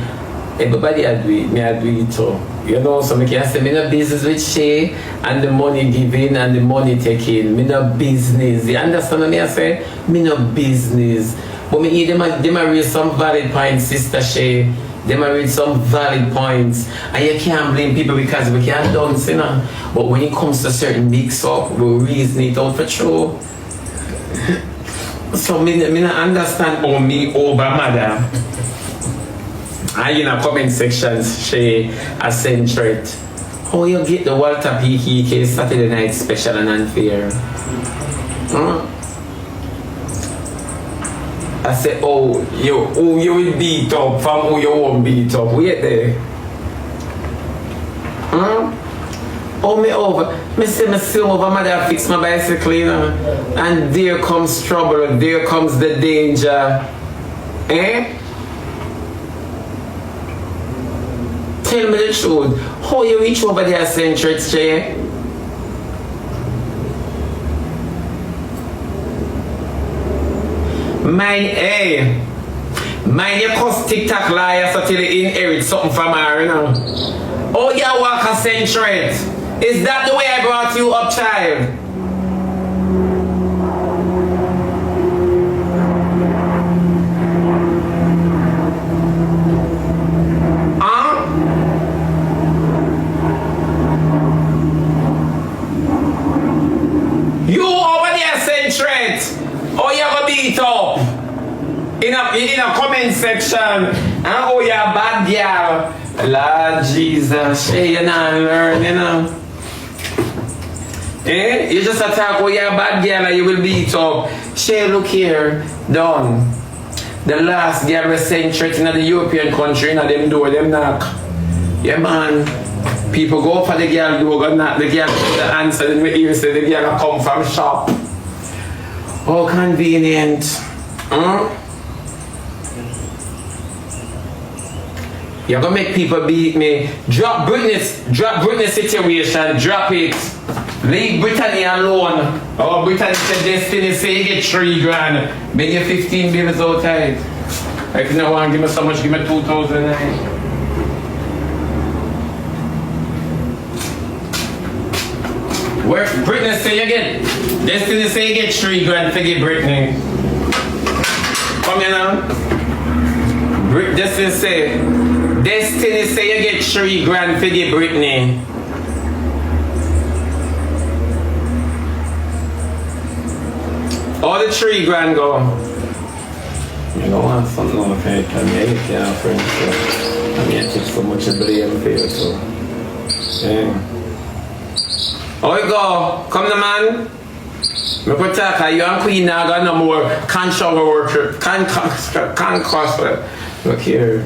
everybody a do it, me a do it too. You know, so I can say, me no business with Shay and the money given and the money taken. Me no business. You understand what I say? Me no business. But me hear them a raise some valid points, Sister Shay. Them a read some valid points, and you can't blame people because we can't dance, you know. But when it comes to certain mix up, we reason it out for true. So me not understand how me over mother. And in the comment sections, Shay accentuate how you get the Walter PKK Saturday night special and unfair. I said, oh, you will beat up from who you won't beat up. Wait there. Oh, me over. Me say me see over, mother fix my bicycle, you know. And there comes trouble, there comes the danger. Eh? Tell me the truth. How you reach over there, Century, Shay? Mind your cuss TikTok liar so till you inherit something from her, you know. Oh, you walk a century. Is that the way I brought you up, child? You over there, century. Oh, you have a beat up in a comment section. And oh, you're a bad girl. Lord Jesus, hey, you not learn, you know. Eh? You just attack, oh, you're a bad girl and you will beat up. Shay, look here, done. The last girl was sent straight in the European country, and them door, them knock. Yeah, man. People go for the girl door, knock the girl the answer, and we hear say the girl come from shop. Oh, convenient. You're gonna make people beat me. Drop Britney's situation, drop it. Leave Brittany alone. Oh, Brittany said Destiny say you get 3 grand. Make you 15 bills out tight. If you don't want to give me so much, give me 2,000. Where Britney say you get, Destiny say you get 3 grand to get Britney. Come here now. Destiny say you get 3 grand to get Britney. All the 3 grand go. You don't want something on the page, I mean, you can't friend, so I mean, I take so much of blame for you, so. Yeah. Oh, you go. Come the man. Me put talk, you and Queen now got no more worship. Look here.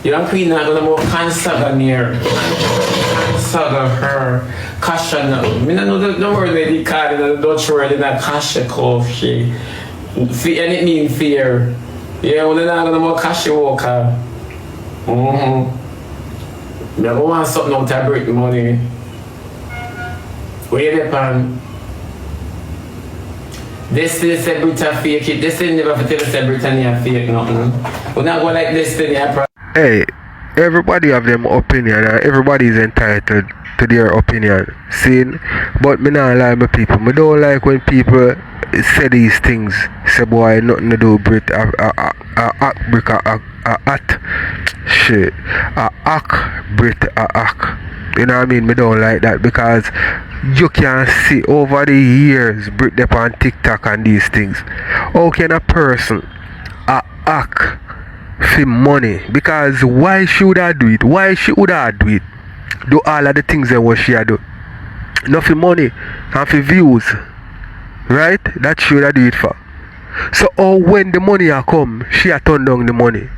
You and Queen now got no more cancer near. Cancer her. Kasha no. Me no know the word where they call it, the Dutch word in that kasha coffee. And it means fear. Yeah, we're not gonna more kasha walker. Me go want something out of Brit money. Where you depend? Destiny said Britain fake it. Destiny never tell us that Britannia fake nothing. We're not going like Destiny.
Hey, everybody have them opinion and everybody is entitled to their opinion. See? But me not like my people. Me don't like when people say these things. Say boy nothing to do with Brit. Brit. You know what I mean? Me don't like that because you can see over the years Brit up on TikTok and these things. How can a person act for money? Because why should I do it? Why should I do it? Do all of the things that what she do. Not for money and for views. Right? That should I do it for. So when the money come, she a turn down the money.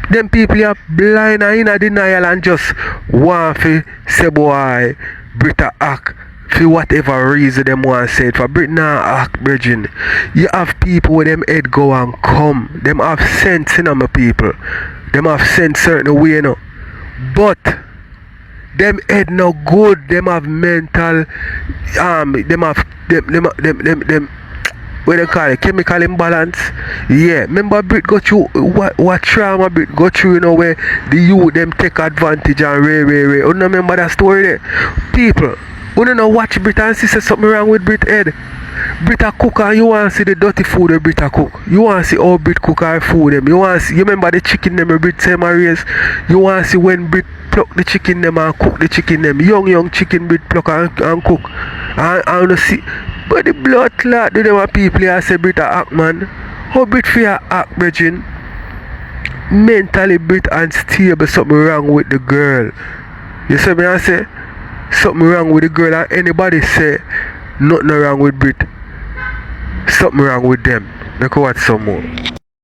Them people are blind and in a denial and just want to say boy Brit act for whatever reason them want to say it for. Brit nah act, virgin. You have people where them head go and come. Them have sense in my people. Them have sense certain way, you know. But them head no good. Them have mental them what they call it, chemical imbalance. Yeah, remember Brit go through what trauma Brit go through, you know, where the youth them take advantage and you don't remember that story there? People, you don't know watch Brit and see something wrong with Brit head. Brit a cook and you want to see the dirty food that Brit a cook. You want to see how Brit cook her food them. You want to see, you remember the chicken them Brit same raise. You want to see when Brit pluck the chicken them and cook the chicken them. Young chicken Brit pluck and cook. And you see. But the blood clot do them people here say Brit a act, man. How Brit fear act, virgin? Mentally Brit unstable, something wrong with the girl. You see me I say? Something wrong with the girl and anybody say nothing wrong with Brit. Something wrong with them. Look at some more.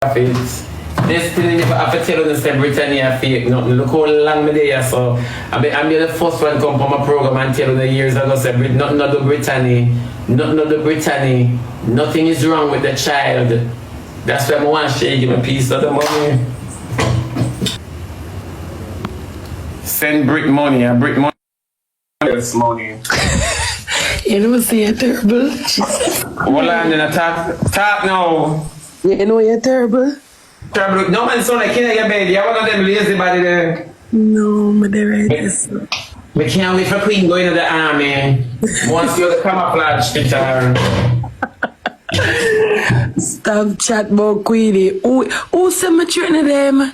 Destiny never have to tell us that Britannia fake nothing. Look how long me there, so I'm the first one come from my program and tell you the years ago say nothing to do Britannia. Nothing to do Britannia. Nothing is wrong with the child. That's why I want to share give me a piece of the money. Send Brit money and Brit money. This money.
You know say you're terrible.
Hold on, then talk now.
You know you're terrible.
Terrible. No man sound like in your bed. You're one of them lazy body there.
No, but they're right this.
We can't wait for Queen going to the army. Once you're the camouflage guitar.
Stop chat about Queenie. Who sent me training them?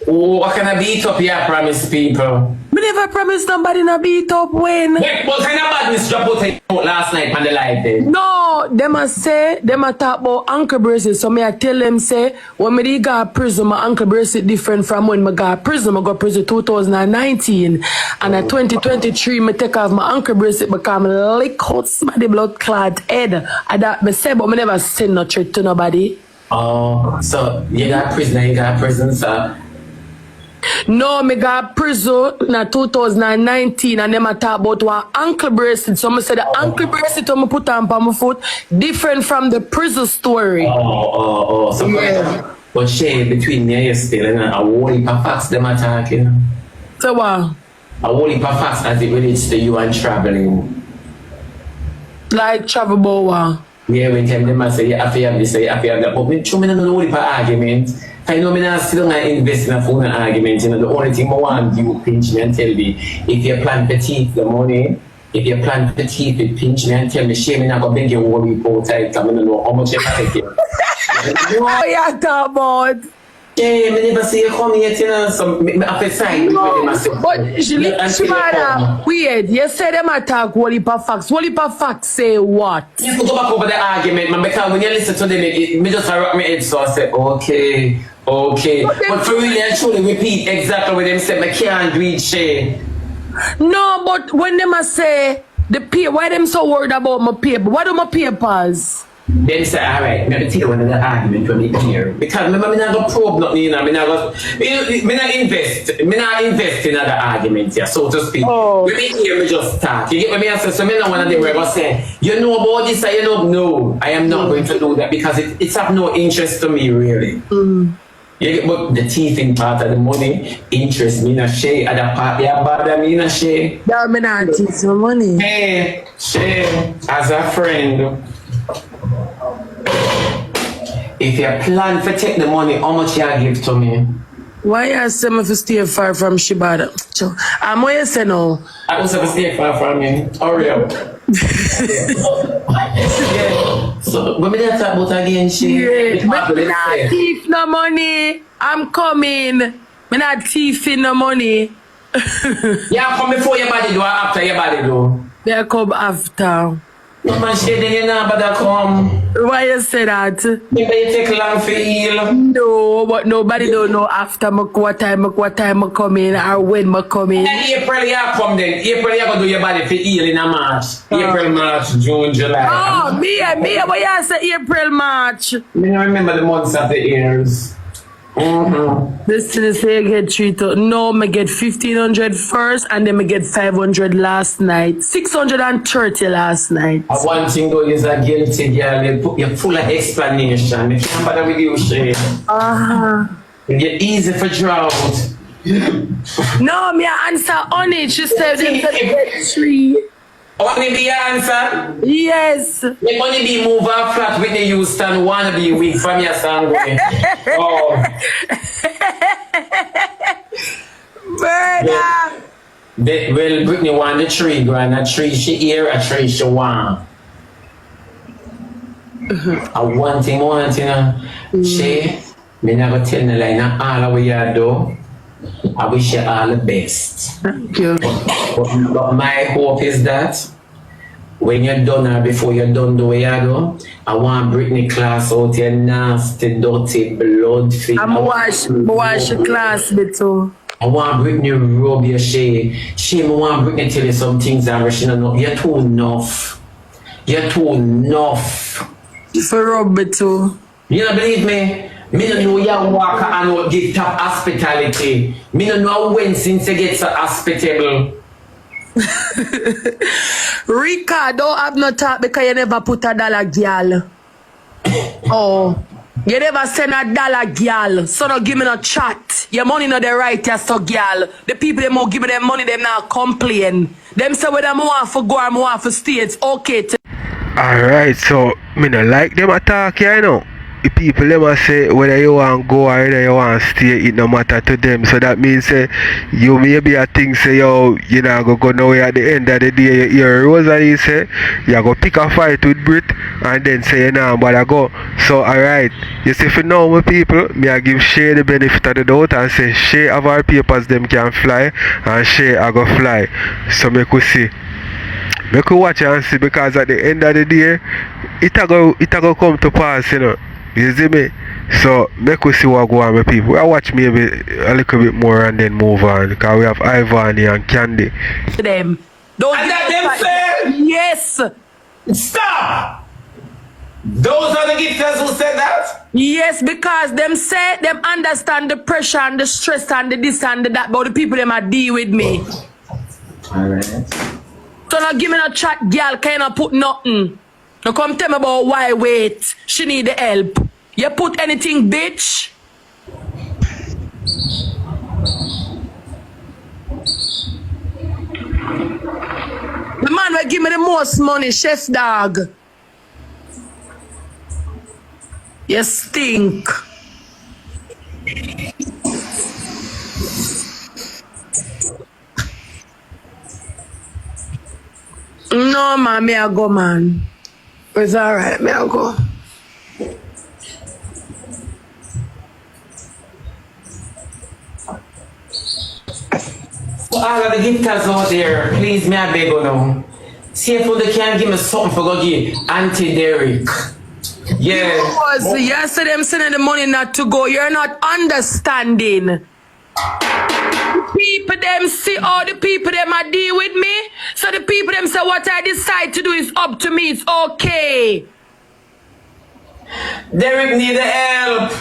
Oh, what kind of beat up you promise people?
Me never promised nobody to beat up when.
Wait, what kind of badness drop out last night on the live then?
No, them a talk about ankle braces. So me I tell them say when me got prison, my ankle bracelet different from when me got prison. I got prison 2019 and at 2023 me take off my ankle bracelet because me lick out somebody blood clot head. I that me say, but me never send no threat to nobody.
Oh, so you got prison, sir.
No, me got prison in 2019 and them a talk about one ankle bracelet. So I said the ankle bracelet I put on my foot different from the prison story.
Oh. So
yeah.
But Shay, between me and you still, a whole heap of facts them attacking.
So what?
A whole heap of facts as it relates to you and traveling.
Like travel boa.
Yeah, when them I say you have to have this, you have to have that. But me don't know the whole heap of argument. I know me not still not invest in a phone argument. You know, the only thing I want you pinch me and tell me if you plan to teeth the money. If you plan to teeth it, pinch me and tell me, Shay, me not gonna beg you whole heap out I don't know how much you take it.
What you talk about?
Yeah, me never see you come yet, you know, so me have to sign
No,
with them.
but Shebada, weird. You say them attack whole heap of facts. Whole heap of facts say what?
You go back over the argument, man, because when you listen to them, me just rock my head, so I say, okay. But for really and truly repeat exactly what them said, I can't do it, Shay.
No, but when them a say the paper, why them so worried about my paper? What do my papers?
Then say, alright, let me tell you one of the argument when me here. Because remember, me not go probe nothing, you know, me not invest in other arguments, yeah, so to speak.
Oh.
When me here, me just talk. You get what I say? So me not one of them where I go say, you know about this, or you know, no, I am not going to do that because it's of no interest to me, really. You get, but the thieving part of the money interests me, no Shay, and the part they bother me, no Shay.
That me not teach my money.
Hey, Shay, as a friend, if you plan to take the money, how much you give to me?
Why you say me to stay far from Shebada? I'm what you say now.
I also have to stay far from you. Hurry up. Yeah. So, when we talk about again, Shay,
Yeah, but me not thief no money. I'm coming. Me not thieving no money.
Yeah, come before your body do or after your body do?
They come after.
No man, Shay, then you know better come.
Why you say that?
Maybe you take long for heal.
No, but nobody don't know after what time I come in or when I come in.
And April you come then. April you go do your body for heal in a March. April, March, June, July.
Oh, me, what you say April, March?
I don't remember the months of the years.
This thing is say I get 3,000. No, I get 1,500 first and then I get 500 last night. 630 last night.
One thing though is a guilty girl. You're full of explanation. You can't bother with you, Shay. You get easy for drought.
No, me answer on it. She said they get 3.
Only be your answer?
Yes.
You only be move off flat with the Houston, wanna be weak from your song. Oh.
Murder.
Well, Britney want the 3 grand. A 3 she hear, a 3 she want. I want thing, you know. Shay, me never tell no lie, not all of what you do. I wish you all the best.
Thank you.
But my hope is that when you're done or before you're done the way you do, I want Britney class out your nasty, dirty, blood fit.
I'm wash your class bit too.
I want Britney rub your Shay. Shay, I want Britney tell you some things that she don't know. You're too enough. You're too enough.
For rub it too.
You don't believe me? Me don't know you walk and not give top hospitality. Me don't know when since you get so hospitable.
Rika, don't have no talk because you never put a dollar girl. Oh. You never send a dollar girl. So don't give me no chat. Your money not the right, you so girl. The people them who give me them money, them not complain. Them say whether I want to go or I want to stay, it's okay.
Alright, so me not like them attack, you know. The people them a say whether you want to go or whether you want to stay, it no matter to them. So that means you maybe a thing say yo, you know go nowhere at the end of the day. You hear Rosalie say you go pick a fight with Brit and then say you know but I go. So alright, you see for now my people, me I give Shay the benefit of the doubt and say Shay have our papers them can fly and Shay I go fly. So me could see. Me could watch and see because at the end of the day it a go come to pass, you know. You see me? So make we see what go on with people. I watch maybe a little bit more and then move on because we have Ivani and Candy.
Them. Don't
And that them say?
Yes.
Stop! Those are the gifters who said that?
Yes, because them say them understand the pressure and the stress and the this and the that, but the people them are deal with me.
Alright.
So now give me no chat, girl, can you put nothing? Now come tell me about why wait. She need the help. You put anything, bitch. The man will give me the most money, chef dog. You stink. No, man, me I go, man. It's alright, me I go.
For all of the gifters out there, please, me I beg you now. See if they can give me something for go give Auntie Derek. Yeah.
Because you say them sending the money not to go. You're not understanding. People them see all the people them are deal with me. So the people them say what I decide to do is up to me. It's okay.
Derek need the help.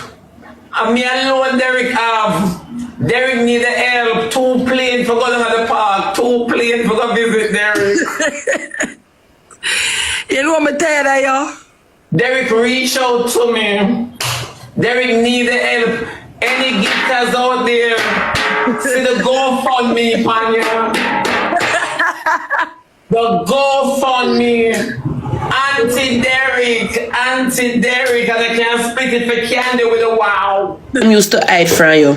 And me alone Derek have. Derek need the help. 2 planes for going to the park. 2 planes for go visit Derek.
You know what I'm tired of you?
Derek reach out to me. Derek need the help. Any gifters out there, see the GoFundMe, Panya. The GoFundMe. Auntie Derek, and I can split it for candy with a wow.
I'm used to hide from you.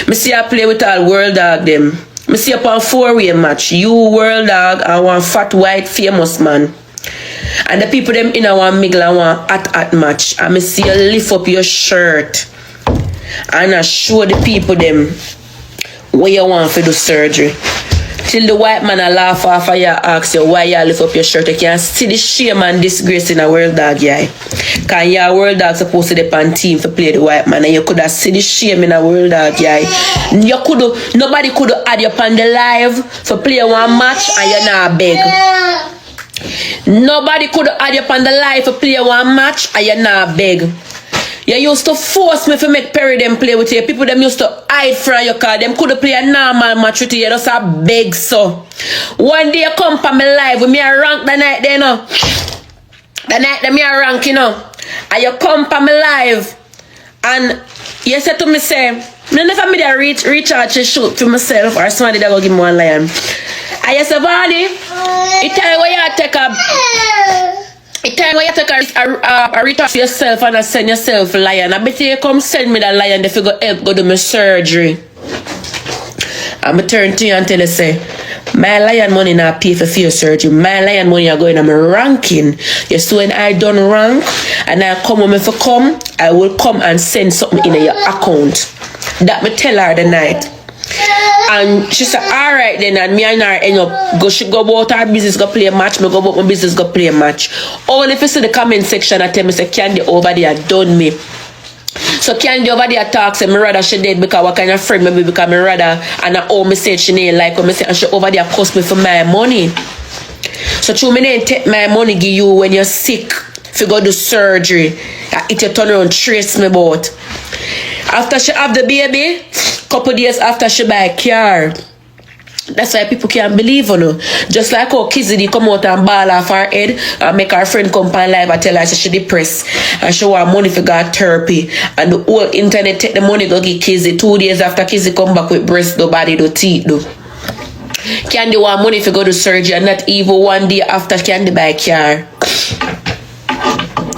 Me see I play with all world dog them. Me see up on 4-way match. You world dog and one fat white famous man. And the people them in a one Mming and one hot match. And me see you lift up your shirt. And I show the people them where you want for the surgery. Till the white man a laugh off and you ask you why you lift up your shirt. You can see the shame and disgrace in a world dog, yeah. Cause your world dog supposed to depend team to play the white man, and you could have see the shame in a world dog, yeah. Nobody could add you upon the live for play one match and you're not beg. Nobody could add you upon the live for play one match and you're not beg. You used to force me to make Perry them play with you. People them used to hide from you because them could play a normal match with you. Just a beg so. One day you come for me live with me a rank the night there, you know. The night them me a rank, you know. And you come for me live. And you said to me, say, I never made a recharge to shoot for myself or somebody that will give me one lion. And you say, Ivani, it's time where you take a... It's time when you take a return for yourself and I send yourself a lion. I bet you come send me that lion if you go help go do my surgery. I'm going to turn to you and tell you, say, my lion money not pay for your surgery. My lion money are going on my ranking. You see when I done rank and I come when me for come, I will come and send something in your account. That me tell her the night. And she said, alright then, and me and her end up she go about her business, go play a match, me go about my business, go play a match. Only if you see the comment section I tell me say Candy over there done me. So Candy over there talks and me rather she dead because what kind of friend maybe because me rather and I owe me say she ain't like what me say and she over there cost me for my money. So true me ain't take my money give you when you're sick if you go do surgery. It you turn around trace me about. After she have the baby, couple days after she buy a car. That's why people can't believe on her. Just like how Kizzy come out and ball off her head and make her friend come on live and tell her she depressed and she want money for got therapy. And the whole internet take the money go give Kizzy 2 days after Kizzy come back with breast, no body, no teeth, no. Candy want money for go to surgery and not even 1 day after Candy buy a car.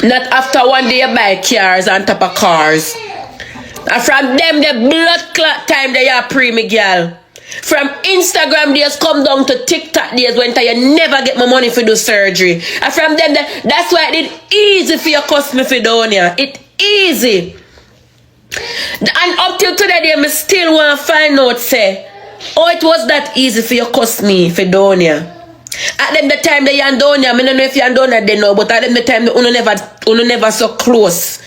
Not after 1 day you buy cars on top of cars. And from them, the blood clot time they are pre-me girl. From Instagram days come down to TikTok days when you never get my money for do surgery. And from them, that's why it easy for you cost me for down here. It easy. And up till today, they still want to find out, say, oh, it was that easy for you cost me for down here. At them the time they are down here, I don't know if you are down here, they know, but at them the time they never so close.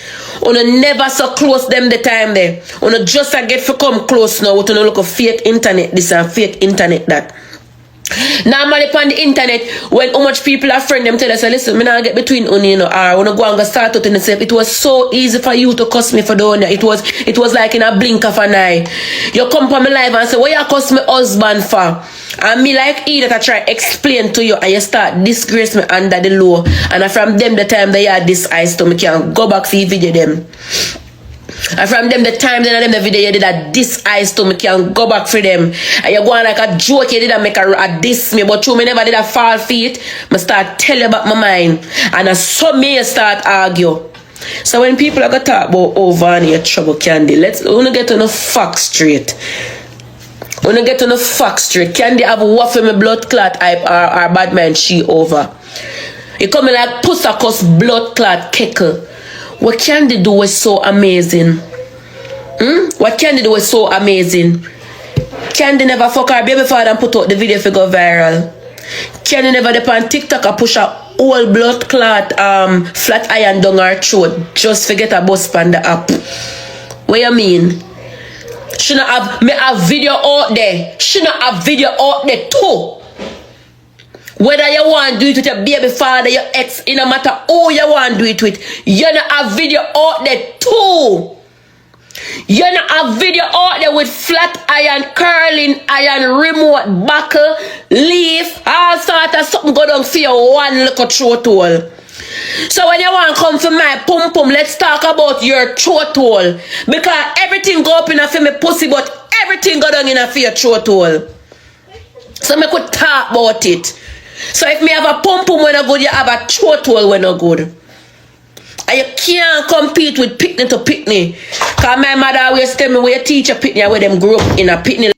Uno never so close them the time there. Uno just a get for come close now. Uno look a fake internet this and fake internet that. Normally on the internet, when how much people are friend them tell us, listen, me not get between you know, or wanna go and go start out and say it was so easy for you to cuss me for doing it. It was like in a blink of an eye. You come from my life and say, what you cuss me husband for? And me like that I try explain to you and you start disgrace me under the law. And from them the time they had this eyes to me can go back for video them. And from them the time then them the video you did a diss eyes to me can go back for them. And you go on like a joke you did a make a diss me, but you me never did a fall feet. Me start tell you about my mind. And I saw me start argue. So when people are gonna talk about Ivany your trouble Candy, let's get on the facts straight. Get on the facts straight. Candy have waffle me blood clot hype or bad man she over. You come in like pussy cuss blood clot keckle. What Candy do was so amazing. What Candy do was so amazing. Candy never fuck her baby father and put out the video for go viral. Candy never depend on TikTok and push a whole blood clot flat iron down her throat just forget a bus pan the app. What you mean? She not have me a video out there. She not have video out there too. Whether you want to do it with your baby father, your ex, it no matter who you want to do it with, you not have video out there too. You not have video out there with flat iron, curling iron, remote, buckle, leaf, all sort of something go down for your one little throat hole. So when you want to come for my pum pum, let's talk about your throat hole. Because everything go up in a for me pussy, but everything go down in a for your throat hole. So me could talk about it. So if me have a pum pum when no good, you have a throat hole when no good. And you can't compete with Britney to Britney. Because my mother always tell me where you teach a Britney and where them grew up in a Britney.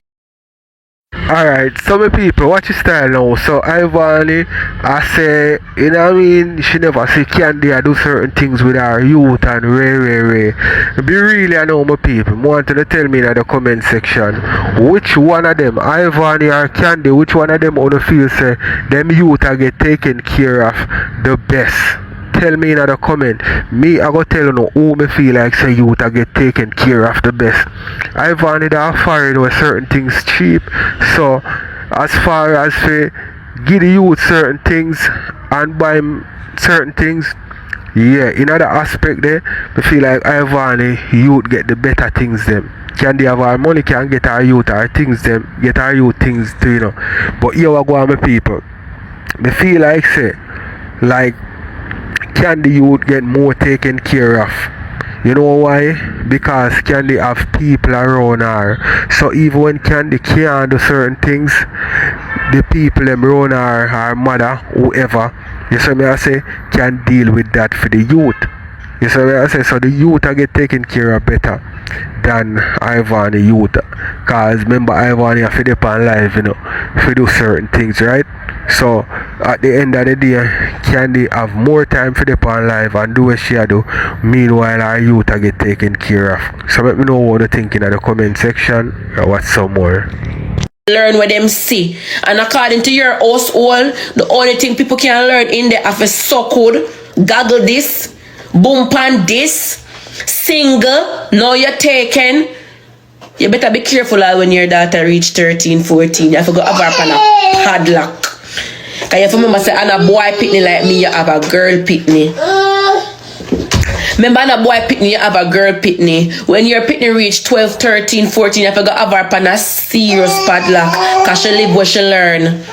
Alright, so my people, watch your style now. So Ivany, I say, you know what I mean, she never see Candy do certain things with her youth and Ray. Be really, I know my people. Want to tell me in the comment section, which one of them, Ivany or Candy, which one of them on the field say, them youth are get taken care of the best. Tell me in the comment. Me, I go tell you who me feel like say youth I get taken care of the best. Ivany that foreign where certain things cheap. So as far as for give the youth certain things and buy certain things, yeah, in other aspect there, I feel like Ivany youth get the better things them. Can they have our money can get our youth our things them, get our youth things too, you know. But here I go on my people. I feel like say like Candy youth get more taken care of. You know why? Because Candy have people around her. So even when Candy can't do certain things, the people them around her mother, whoever, you see me I say, can deal with that for the youth. You see me I say, so the youth are get taken care of better than Ivany youth. Cause remember Ivany have to depend live, you know, to do certain things, right? So at the end of the day, Candy have more time for depend live and do what she do. Meanwhile our youth are get taken care of. So let me know what you think in the comment section or what's some more.
Learn what them see. And according to your household, the only thing people can learn in there have a suck good, goggle this, boom pan this, single, now you're taken. You better be careful when your daughter reach 13, 14. You have to go have her on a padlock. Because you have to remember say, and a boy Britney like me, you have a girl Britney. Remember, and a boy Britney, you have a girl Britney. When your Britney reach 12, 13, 14, you have to go have her on a serious padlock. Because she live where she learn.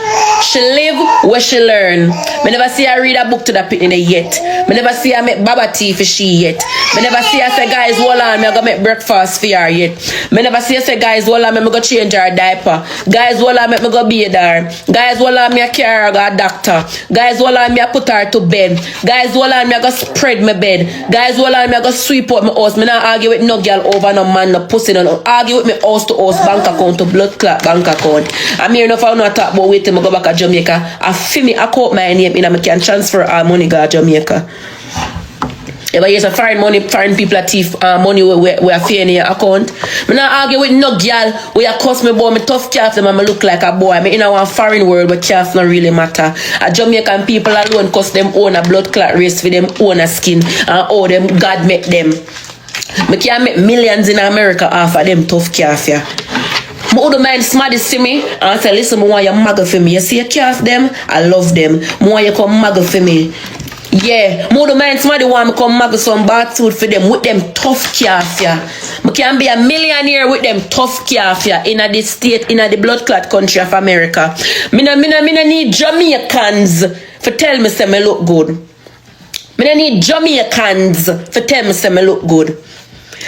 She live where she learn. Me never see her read a book to the Britney yet. Me never see her make baba tea for she yet. Me never see her say, guys, hold on, me I go make breakfast for her yet. Me never see her say, guys, hold on, me go change her diaper. Guys, hold on, me go bathe her. Guys, hold on, me I carry her go a doctor. Guys, hold on, me I put her to bed. Guys, hold on, me I go spread my bed. Guys, hold on, me I go sweep out my house. Me not argue with no girl over no man, no pussy, no. Argue with me house to house, bank account to blood clot bank account. I'm here enough I know talk about wait till me go back to Jamaica. I feel me, I caught my name in and I can transfer our money go to Jamaica. If I use a foreign money, foreign people that thief money we are fearing in your account. I not argue with no girl where you cost me boy, me tough calf them and me look like a boy. I in a foreign world where calf not really matter. A Jamaican people alone cost them own a blood clot race for them own a skin and all them God make them. I can make millions in America off of them tough calf, yeah. I don't mind smarty see me and I say, listen, I want you muggle for me. You see your calf them? I love them. I want you come muggle for me. Yeah, I don't mind somebody want me come muggle some bad food for them with them tough calf, yeah. I can be a millionaire with them tough calf, yeah, in the state, in the blood clot country of America. Me no need Jamaicans for tell me say me look good. Me no need Jamaicans for tell me say me look good.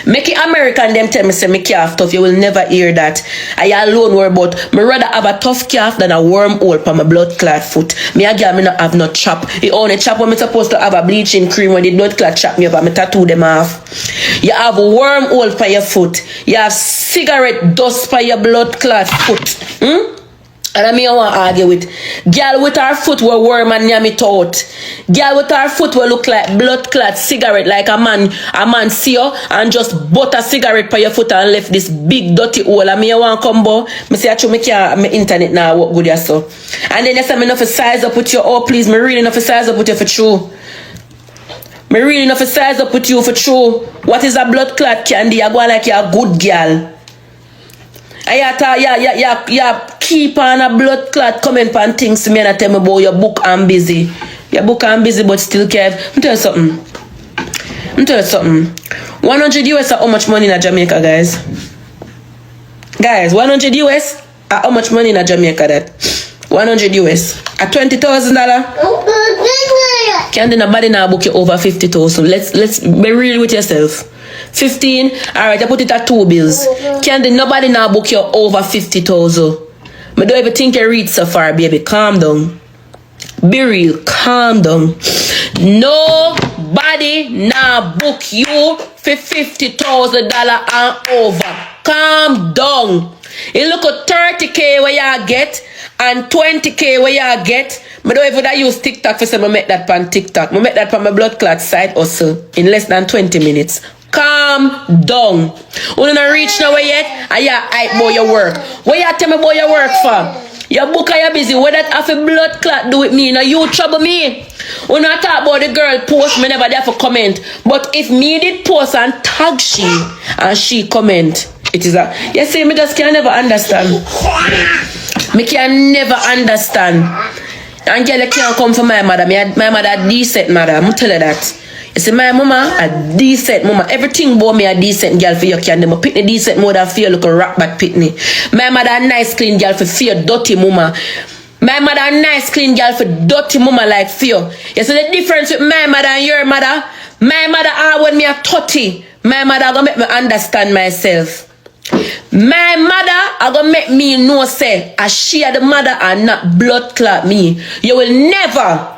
Make it American, them tell me say me calf tough. You will never hear that. I alone worry about me rather have a tough calf than a wormhole for my blood clot foot. Me a girl me not have no chop. The only chop when me supposed to have a bleaching cream when the blood clot chop me up and me tattoo them off. You have a wormhole for your foot. You have cigarette dust for your blood clot foot. And I mean I want to argue with girl with her foot will worm and yam it out. Girl with her foot will look like blood clot cigarette, like a man see you and just butt a cigarette for your foot and left this big dirty hole. I mean I want to come bo. Me say actually me can't my internet now work good as so. And then you say me enough size up with you. Oh please, me really enough size up with you for true. Me really enough size up with you for true. What is a blood clot candy? You go like you're a good girl. Yeah, keep on a blood clot comment on things to me and tell me about your book I'm busy. Your book I'm busy but still Kev. I'm tell you something. 100 US are how much money in Jamaica, guys? Guys, 100 US are how much money in Jamaica that? 100 US. At $20,000? Can't nobody now book you over 50,000. Let's be real with yourself. 15, alright, I put it at 2 bills. Can't nobody now book you over 50,000. I don't even think you reach so far, baby. Calm down. Be real, calm down. Nobody now book you for $50,000 and over. Calm down. You look at 30K where you get and 20K where you get. I don't even use TikTok for say I make that pan TikTok. I make that pan my blood clot side also in less than 20 minutes. Calm down. You don't reach nowhere yet, and you hype about your work. What you tell me about your work for? Your book are you busy. What that have a blood clot do with me? Now you trouble me. When I talk about the girl post, me never there for comment. But if me did post and tag she, and she comment, it is a... You see, me just can never understand. Me can never understand. And girl, you can't come for my mother. My mother a decent mother. I'm tell her that. You see, my mama a decent mama. Everything about me a decent girl for you can. Them a Britney decent mother for you look a rock bad Britney. My mother a nice clean girl for fear dirty mama. My mother a nice clean girl for dirty mama like fear. You see the difference with my mother and your mother? My mother when me a 30. My mother gonna make me understand myself. My mother gonna make me know say as she are the mother and not blood clot me. You will never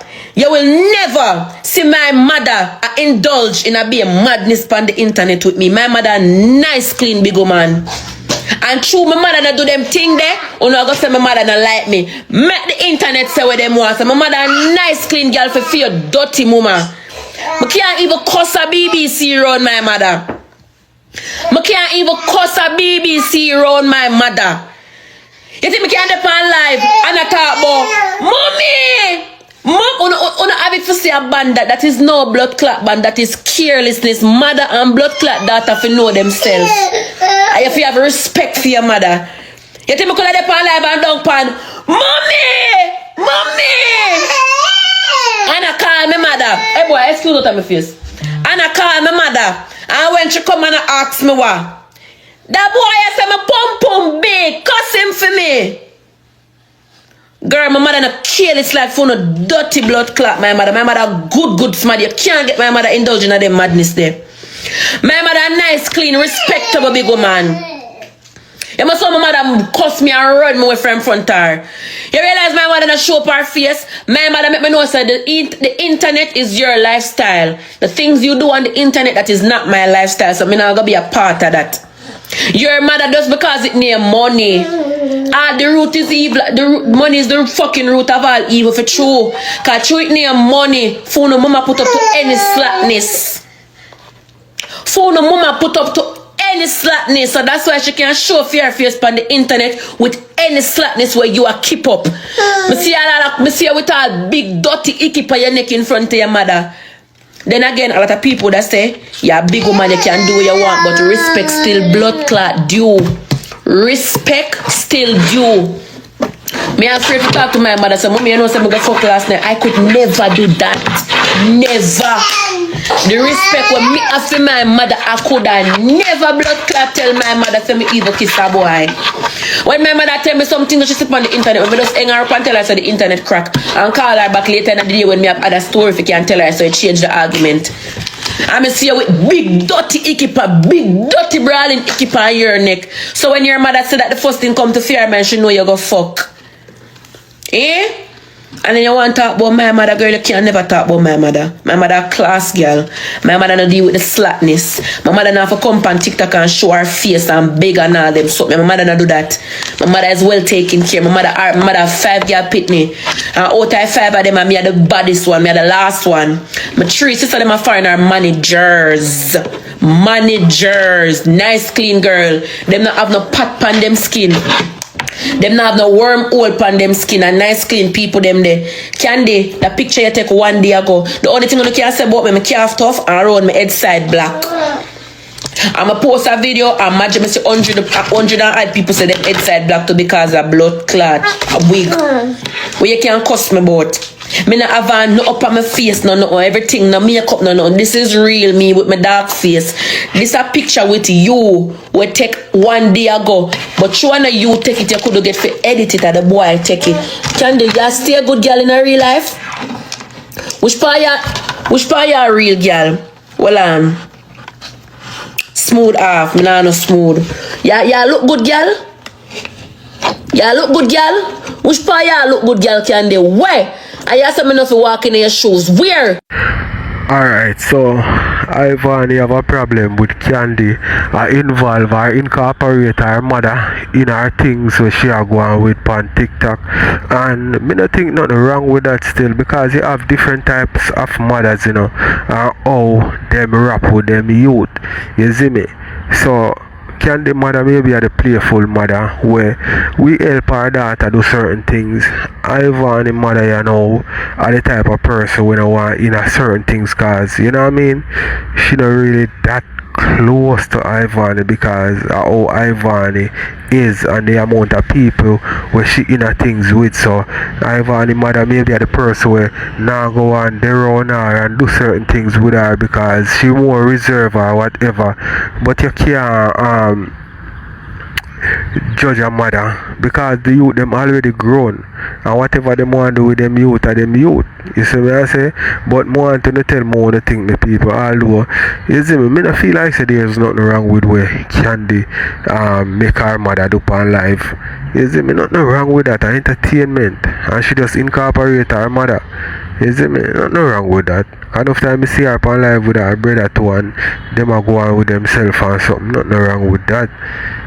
see my mother indulge in a be a madness on the internet with me. My mother nice clean big woman. And true my mother not do them thing there. Or no go say my mother not like me. Make the internet say what them want. So my mother nice clean girl for fear dirty mama. I can't even cuss a BBC around my mother. I can't even cuss a BBC around my mother. You think I can't dip on live and I talk about Mommy! Mom, una have it for say a band that is no blood clot band, that is carelessness. Mother and blood clot daughter for know themselves. And if you have respect for your mother. You think I could have dip on live and down pan Mommy! And I call my mother. Hey boy, excuse me my face. And I call my mother. And when she come and ask me what, that boy I say my pum big, cuss him for me. Girl, my mother not careless like for no dirty blood clot. My mother good smart. You can't get my mother indulging in them madness there. My mother nice, clean, respectable big woman. You must saw my mother cuss me and run me away from front of her. You realize my mother not show up her face? My mother make me know that the internet is your lifestyle. The things you do on the internet, that is not my lifestyle. So I'm not gonna be a part of that. Your mother just because it near money. The root is evil. Money is the fucking root of all evil for true. Cause true it near money. Phone no mama put up to any slackness. Phone no mama put up to any slackness. So that's why she can show fear face on the internet with any slackness where you are keep up. Me see you with all big dirty icky on your neck in front of your mother. Then again, a lot of people that say, you're a big woman, you can do what you want, but respect still blood clot due. Respect still due. Me afraid to talk to my mother. So mommy, you know, I'm going to fuck last night. I could never do that. Never. The respect when me after my mother, I could never blood clot tell my mother say me evil kiss a boy. When my mother tell me something that she sleep on the internet, when me just hang her up and tell her so the internet crack and call her back later in the day when me have other story if you can tell her so it change the argument. I'm see you with big dirty icky big dirty brawling icky on your neck. So when your mother said that the first thing come to fear, man, she know you go fuck. Eh? And then you want to talk about my mother, girl, you can never talk about my mother. My mother a class girl. My mother no deal with the slackness. My mother not for come on TikTok and show her face and beg and all them. So my mother not do that. My mother is well taken care. My mother have 5 girl Britney. And out of 5 of them, me are the baddest one, me are the last one. My 3 sisters them are foreigner managers. Managers. Nice clean girl. Them not have no pat pan them skin. Them not have no worm hole on them skin and nice clean people them there. Candy, the picture you take 1 day ago. The only thing you can say about me, my calf tough and around my head side black. I'ma post a video and imagine me see 100 and odd people say them head side black too because of blood clot, a wig. Where you can't cuss me about. Me not have no up on my face, no, everything, no makeup, no. This is real me with my dark face. This a picture with you we take 1 day ago. But you wanna you take it, you could get for edit it and the boy take it. Candy, you stay a good girl in a real life? Which part you a real girl? Well on. Smooth off, me nah no smooth. Yeah, look good girl? Yeah, look good girl? Which part you look good girl, Candy? Where? I asked them enough to walk in your shoes. Where?
Alright, so Ivani have a problem with Candy. Involve or incorporate her mother in her things where she are going with on TikTok. And me not think nothing wrong with that still because you have different types of mothers, you know, and how them rap with them youth. You see me? So Candy mother maybe are the playful mother where we help our daughter do certain things. Ivani mother, you know, are the type of person we don't want in a certain things cause, you know what I mean? She not really that close to Ivani because how Ivani is and the amount of people where she in a things with. So Ivani mother maybe are the person where now go on their own her and do certain things with her because she more reserved or whatever. But you can't judge a mother because the youth them already grown and whatever them want to do with them youth are them youth. You see what I say? But more want to tell more the thing the people although you see me don't feel like there's nothing wrong with where Candy make her mother do on live. You see me nothing wrong with that entertainment and she just incorporate her mother. You see me nothing wrong with that. Enough time I see her on live with her brother too and them are go on with themselves and something. Nothing wrong with that.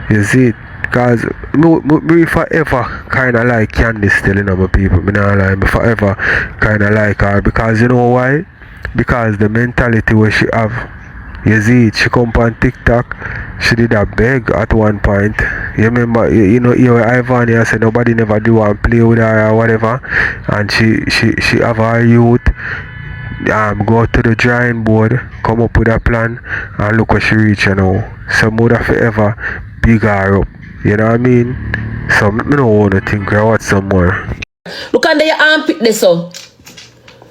You see it? Because me forever kind of like Candy still, you know, my people. Me not lie, me forever kind of like her. Because you know why? Because the mentality where she have. You see it? She come on TikTok. She did a beg at one point. You remember, you know, Ivani, I said nobody never do and play with her or whatever. And she have her youth. Go to the drawing board, come up with a plan, and look where she reach, you know. So mother forever big her up. You know what I mean? So I don't want to think I watch some more.
Look under your armpit this so.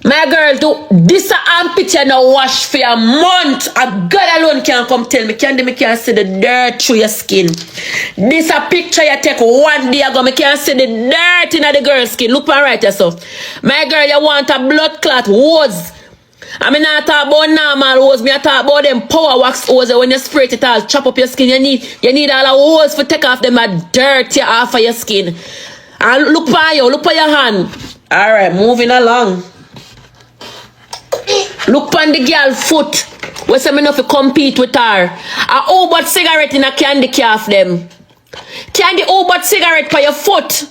My girl, do this armpit you now wash for a month. A God alone can come tell me. Candy, me can't see the dirt through your skin. This a picture you take 1 day ago. Me can't see the dirt in the girl's skin. Look my right yourself. My girl, you want a blood clot hose. I mean, I talk about normal hose. I talk about them power wax hose. When you spray it all, chop up your skin. You need all the hose for take off them dirt off of your skin. And look for you. Look for your hand. Alright, moving along. Look on the girl foot. Where some enough to compete with her. A Uber cigarette in a candy calf them. Candy Uber cigarette by your foot.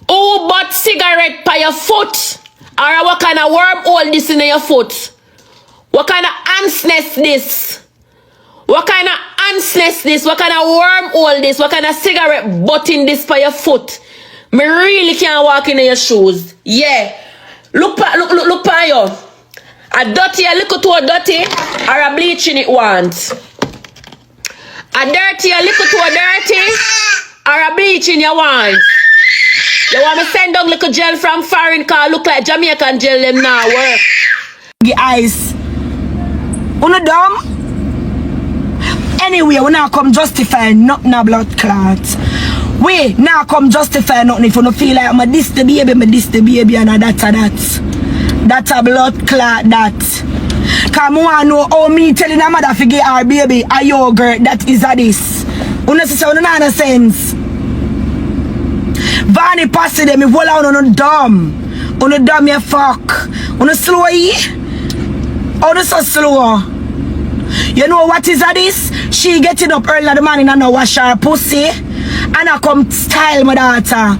Uber cigarette by your foot. Or what kind of wormhole this in your foot? What kind of ants nest this? What kind of ants nest this? What kind of wormhole this? What kind of cigarette butt in this by your foot? Me really can't walk in your shoes. Yeah. Look pa you. A dirty, a little too dirty, or a bleaching it once. A dirty, a little too dirty, or a bleaching you want. You want me send down little gel from foreign car look like Jamaican gel them now work.
The eyes. Una dumb? Anyway, we now come justify nothing a blood clots. We now come justify nothing if you don't feel like I'm this the baby and that. That's a blood clot that. Cause I want to know how me telling her mother to get her baby a yogurt that is a this. Unnecessary, no sense. Vani passed them, me hold on dumb. On dumb you fuck. On slow ye. On so slow. You know what is a this? She getting up early in the morning and I wash her pussy. And I come style my daughter.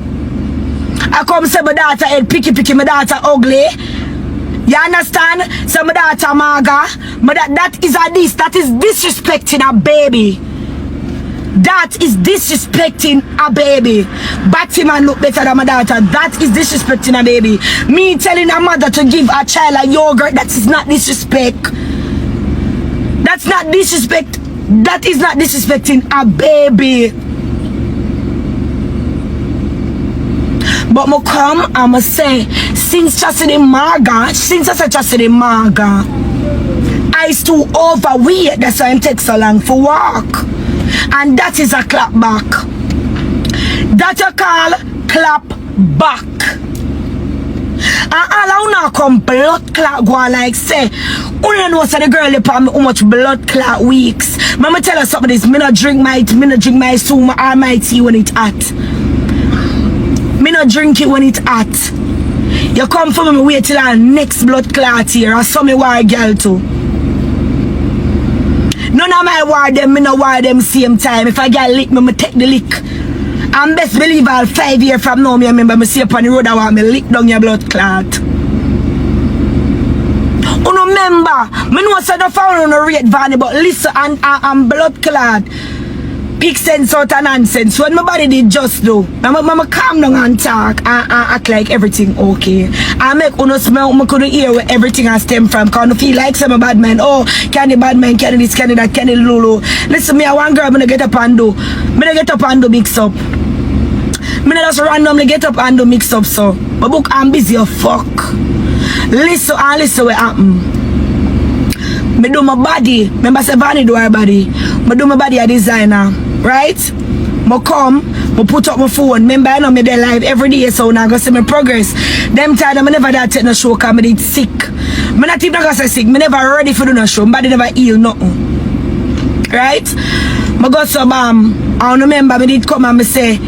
I come say my daughter head picky my daughter ugly. You understand? So my daughter maga. That is a this. That is disrespecting a baby. That is disrespecting a baby. Batman look better than my daughter. That is disrespecting a baby. Me telling a mother to give a child a yogurt, that is not disrespect. That's not disrespect. That is not disrespecting a baby. But I come and I say, since Chastity Marga, I is too overweight. That's why I take so long for walk. And that is a clapback. That you call clapback. And all I wanna come blood clot go on like say, only know say the girl upon me how much blood clot weeks. Mama tell us something this, me not drink my suma or my tea when it hot. Me not drink it when it hot. You come for me wait till our next blood clot here or some me war girl too. None of my war them, me no war them same time. If I get lick me take the lick. And best believe all 5 years from now, me remember me see up on the road I want me lick down your blood clot. You remember, me know say the phone on the rate Vani, but listen and blood clot. Big sense out of nonsense. When my body did just do, Mama calm down and talk and act like everything okay. I make uno smell, I couldn't hear where everything has stem from. Cause I feel like some bad man. Oh, can the bad man, can this, can that, can the lulu. Listen, me, I one girl, I'm gonna get up and do. I'm gonna get up and do mix up. I'm gonna just randomly get up and do mix up, so. My book, I'm busy as fuck. Listen and listen what happen. Me do my body. Remember, say Ivany do her body. Me do my body a designer. Right? I come, I put up my phone. Remember, I know me there live every day, so now I go see my progress. Them time I never did take no show because I did sick. I not even gonna say sick. I never ready for do no show. My body never heal nothing. Right? I go so bam. I remember I did come and I say,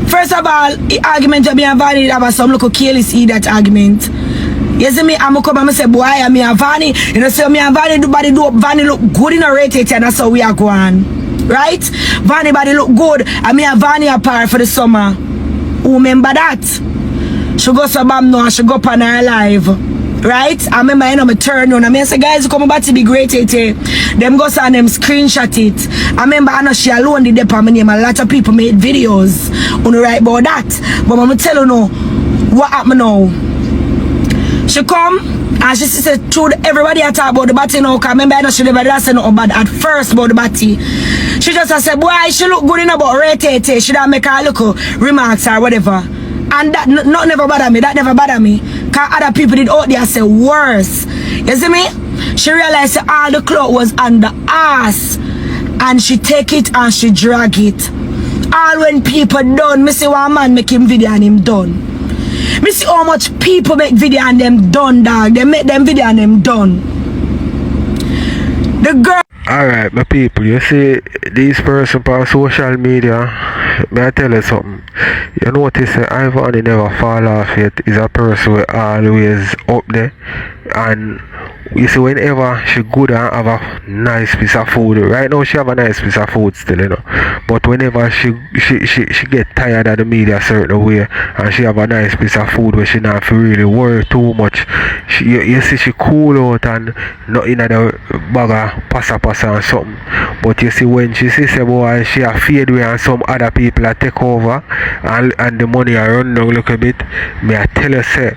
first of all, the argument of me and Ivany have some local careless that argument. You see me, I'm come and I say, boy, I'm Ivany. You know, say me and Ivany do body do up. Ivany look good in a rate and that's how we are going. Right? Ivany body look good. And me and Ivany apart for the summer. Who remember that? She go so bam now and she go up on her live. Right? I remember you know me turn on. I mean, I say, guys, come about to be great. Them go and them screenshot it. I remember I know she alone did that for my name. A lot of people made videos on the right about that. But I'm going to tell you now what happened now. She come and she said to everybody I talk about the body now. Cause remember I know she never did say nothing bad at first about the body. She just said, boy, she look good in about rate. She don't make her look remarks or whatever. And that not never bother me. That never bother me. Cause other people did out there say worse. You see me? She realized that all the cloth was on the ass. And she take it and she drag it. All when people done, me see one man make him video and him done. Me see how much people make video and them done, dog. They make them video and them done. The girl.
Alright, my people, you see this person on social media, may I tell you something? You notice that Ivany never fall off yet. Is a person who always up there. And you see whenever she good and have a nice piece of food. Right now she have a nice piece of food still, you know. But whenever she get tired of the media a certain way and she have a nice piece of food where she not feel really worry too much. You see she cool out and not in the bag of passa and something. But you see when she see boy she a fade away and some other people are take over and the money are run down a little bit, may I tell you say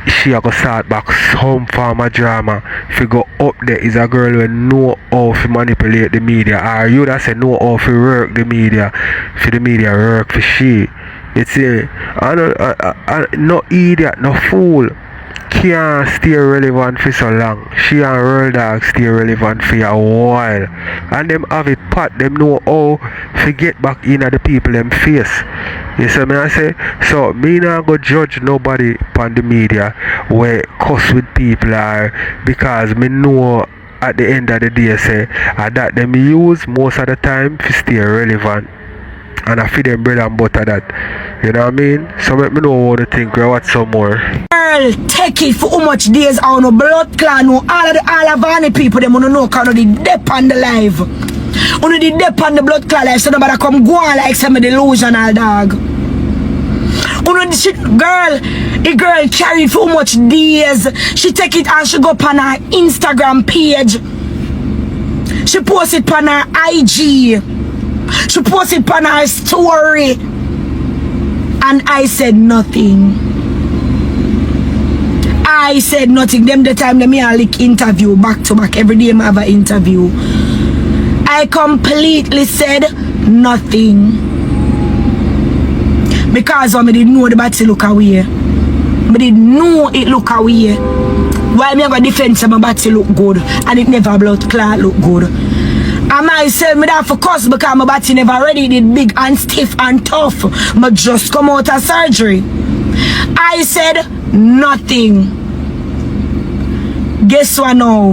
she a go start back some form of drama. If you go up there is a girl who know how to manipulate the media, or you that say know how to work the media for the media work for she. You see, I no idiot, no fool. can't stay relevant for so long. She and Real Dog stay relevant for a while. And them have it pat, them know how to get back in at the people them face. You see me I say? So me not go judge nobody on the media where cuss with people are, because me know at the end of the day say that them use most of the time to stay relevant. And I feed them bread and butter that. You know what I mean? So let me know what you think. We watch some more.
Girl, take it for how much days on no blood clan, no all of the Ivany people them wanna know kind of the dep on the live. Only the dep on the blood clan life, so nobody come go on like some delusional dog. Only the shit girl, the girl carried for how much days. She take it and she go up on her Instagram page. She post it on her IG. She posted on her story, and I said nothing. I said nothing. Them the time them I like interview back to back every day I have an interview. I completely said nothing because I didn't know the body look away. I didn't know it look away. Why me have a defense my body look good and it never blood clot look good. And myself, me that for cuss because my body never ready, did big and stiff and tough. I just come out of surgery. I said nothing. Guess what now?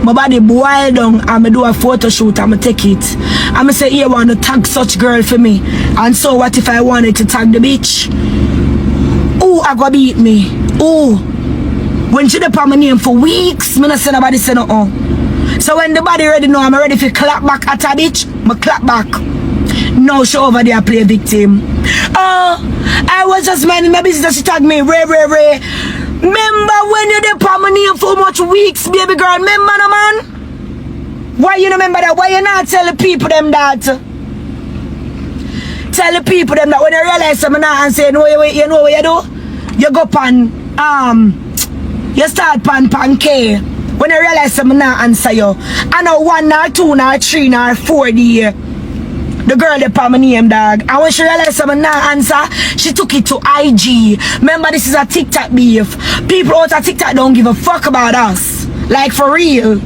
My body boiled down and I do a photo shoot and I take it. And I say, you want to tag such girl for me. And so what if I wanted to tag the bitch? Who I go beat me? Who? When she did my name for weeks, me not say nobody say no. So when the body ready now, I'm ready for clap back at a bitch, I clap back. Now she over there play victim. I was just minding my business, she tagged me, Ray. Remember when you did my name for much weeks, baby girl, remember no man? Why you remember that? Why you not tell the people them that? Tell the people them that when you realize something now and say, you know what you do? You go pan, you start pan K. When I realize I'm not answer you, I know 1 or 2 or 3 or 4 day. The girl that put my name dog. And when she realized I'm not answer, she took it to IG. Remember this is a TikTok beef. People out of TikTok don't give a fuck about us. Like for real.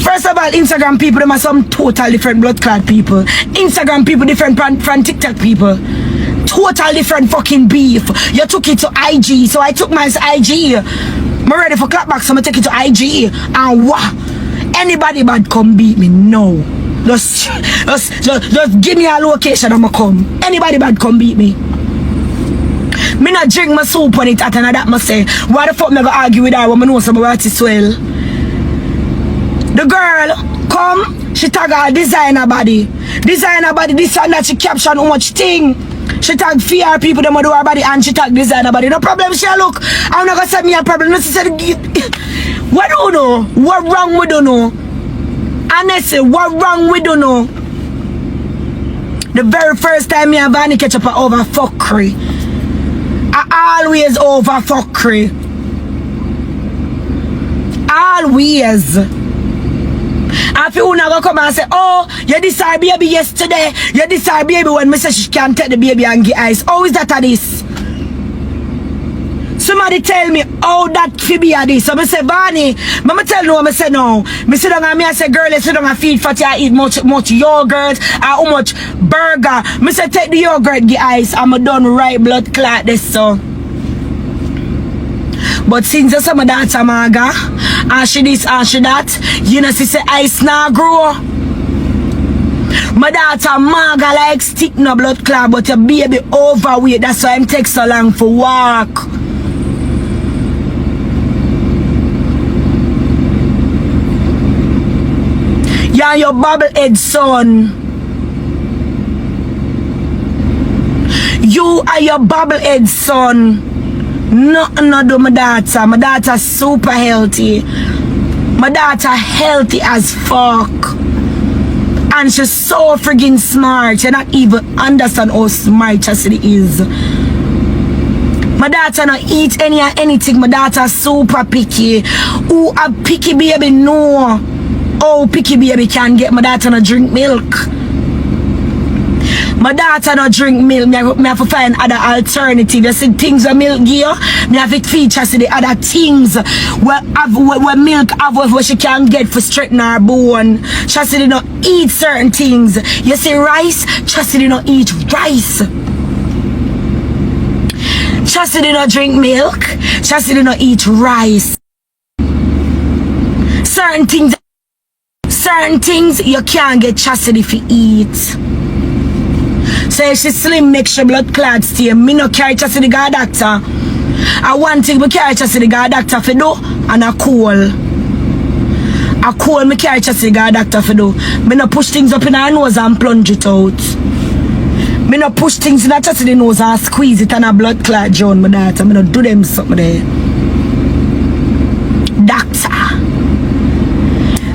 First of all, Instagram people, them are some total different blood clot people. Instagram people different from TikTok people. Total different fucking beef. You took it to IG, so I took my IG. I'm ready for Clapbacks, so I'm take it to IG. And what? Anybody bad come beat me? No. Just give me a location and I'ma come. Anybody bad come beat me. Me not drink my soup when it hot and that must say, why the fuck me go argue with her when I know some about it swell? The girl come, she tag her designer body. Designer body, this and that, she caption how much thing. She tag fear people them do her body and she tag designer body. No problem, she look. I'm not gonna send me a problem. She said, what do you know? What wrong with you know? And I say, what wrong with you know? The very first time me and Ivany catch up over fuckery. I always over fuckery. Always. And if you wanna come and say, oh, you decide baby yesterday, you decide baby when me say she can't take the baby and get ice. How is that a this? Somebody tell me how that fi be a this. So I say, Vani, Mama tell no, I say no. Me sit down and me I say, girl, you sit down and feed fatty, I eat much yogurt, how much burger. Me say, take the yogurt, get ice, I'm a done right blood clot this so. But since you say my daughter maga, and she this and she that, you know she say ice now grow. My daughter maga like stick no blood clot, but your baby overweight. That's why I'm take so long for walk. Yeah, your bobblehead son. You are your bobblehead son. Nothing no do my daughter. My daughter super healthy. My daughter healthy as fuck. And she's so friggin' smart. You not even understand how smart she is. My daughter not eat anything. My daughter super picky. Who a picky baby know? Oh, picky baby can get my daughter to drink milk. My daughter don't drink milk. Me have to find other alternative. You see things where milk give you, me have to feature see the other things where milk have what she can get for straighten her bone. Chastity don't eat certain things. You see rice, Chastity don't eat rice. Chastity don't drink milk. Chastity don't eat rice. Certain things you can't get Chastity for eat. So if she slim, make sure blood clot stay. Me no carry Chastity go doctor. I one thing me carry Chastity go doctor for do, and a cold me carry Chastity go doctor for do. Me no push things up in her nose and plunge it out. Me no push things in her Chastity nose and squeeze it and a blood clot John my daughter. Me no do them something there. Doctor.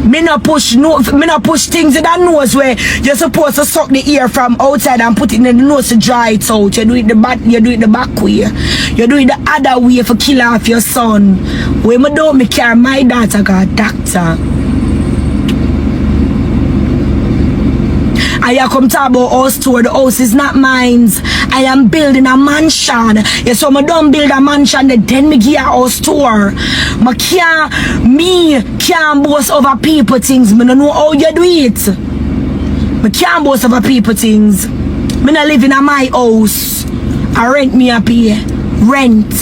Me no push things in that nose where you're supposed to suck the ear from outside and put it in the nose to dry it out. You do it the back way. You do it the other way for kill off your son. When me don't me carry my daughter got doctor. I come talk about house tour. The house is not mine. I am building a mansion. Yes, so I don't build a mansion, then me give a house tour. Me can't boast over people things. Me don't know how you do it. Me can't boast over people things. Me not live in a my house. I rent me up here. Rent.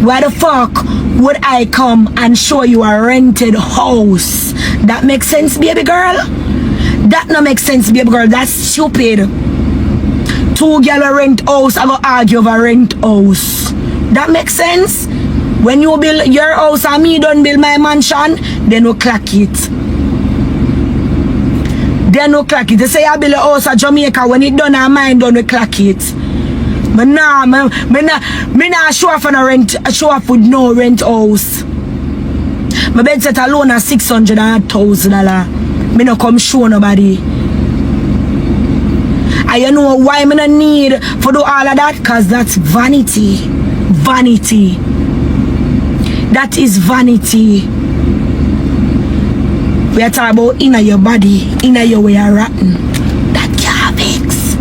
Why the fuck would I come and show you a rented house? That makes sense, baby girl? That no make sense, baby girl. That's stupid. Two girls rent house, I go argue over rent house. That makes sense? When you build your house and me don't build my mansion, then we clock it. Then we clock it. They say I build a house at Jamaica, when it done and mine done, we clock it. But nah, me nah show off on a rent, show off with no rent house. My bed set alone at $600,000. Me no come show nobody. And you know why me no need for do all of that? Cause that's vanity. Vanity. That is vanity. We are talking about inner your body, inner your way of rotten. That can't fix.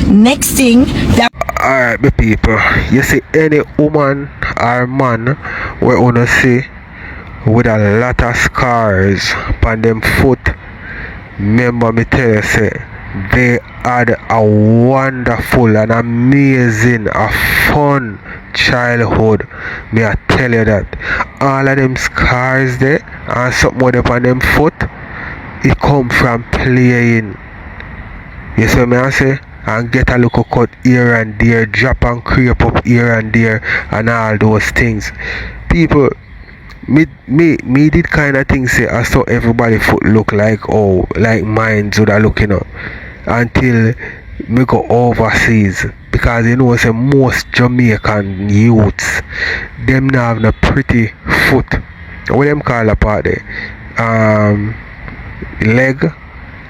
Next thing that
alright, my people. You see any woman or man we wanna see with a lot of scars on them foot, remember me tell you say they had a wonderful and amazing, a fun childhood. Me I tell you that all of them scars there and something with up on them foot, it come from playing. You see me I say? And get a little cut here and there, drop and creep up here and there, and all those things. People, me did kind of thing say I saw everybody foot look like mine would have looking up until me go overseas, because you know say most Jamaican youths them now have no pretty foot. What them call a part there? Leg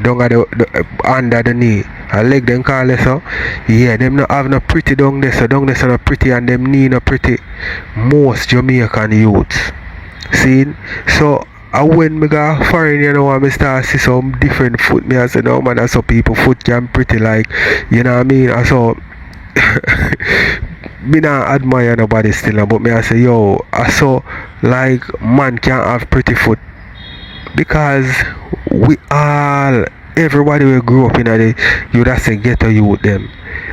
down at the under the knee. A leg them call it so. Yeah, them not have no pretty down there, so down there so no pretty and them knee no pretty. Most Jamaican youths. See? So when me go foreign, you know, I start see some different foot. Me I say no man, I saw people foot can pretty like, you know what I mean? I saw me not admire nobody still, but me I say yo, I saw like man can't have pretty foot, because everybody will grow up in a you that's a ghetto youth them.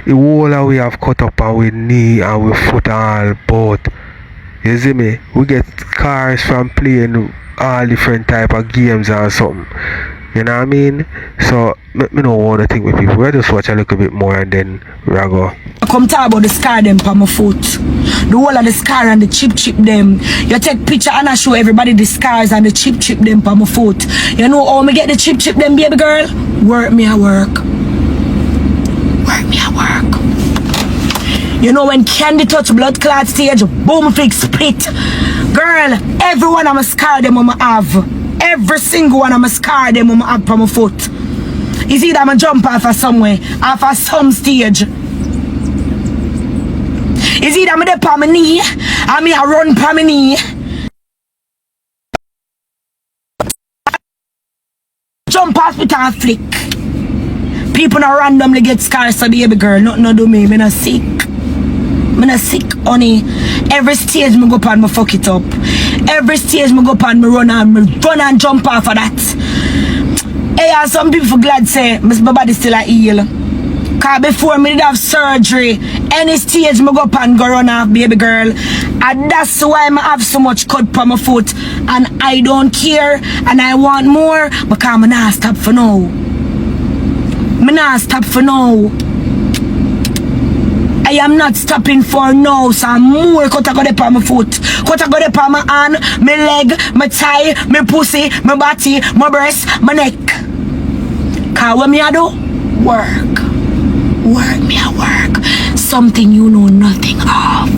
The whole we have cut up and we knee and we foot all both. You see me? We get scars from playing all different type of games and something. You know what I mean? So me don't want to think with people. We just watch a little bit more and then we go.
I come talk about the scar them on my foot. The whole of the scar and the chip them. You take picture and I show everybody the scars and the chip them on my foot. You know how me get the chip them, baby girl? Work me at work. Work me at work. You know when candy touch blood clot stage, boom fix split. Girl, every one of my scar them I'ma have. Every single one of my scar them I'ma have on my foot. It's either I'ma jump off of somewhere, off of some stage. It's either I'm there on my knee, and me I run on my knee. Jump off with a flick. People not randomly get scars, so baby girl. Nothing no do me. Me not sick. Me not sick, honey. Every stage me go up and me fuck it up. Every stage me go up and me run and jump off of that. Hey, and some people glad say my body still a heal. Cause before me did have surgery, any stage me go up and go run off, baby girl. And that's why I have so much cut on my foot. And I don't care. And I want more. Because me not stop for now. Me not stop for now. I am not stopping for now. So I'm more cut I got up on my foot. Cut I got up on my hand, my leg, my thigh, my pussy, my body, my breast, my neck. Cause what me I do? Work. Work, me I work. Something you know nothing of.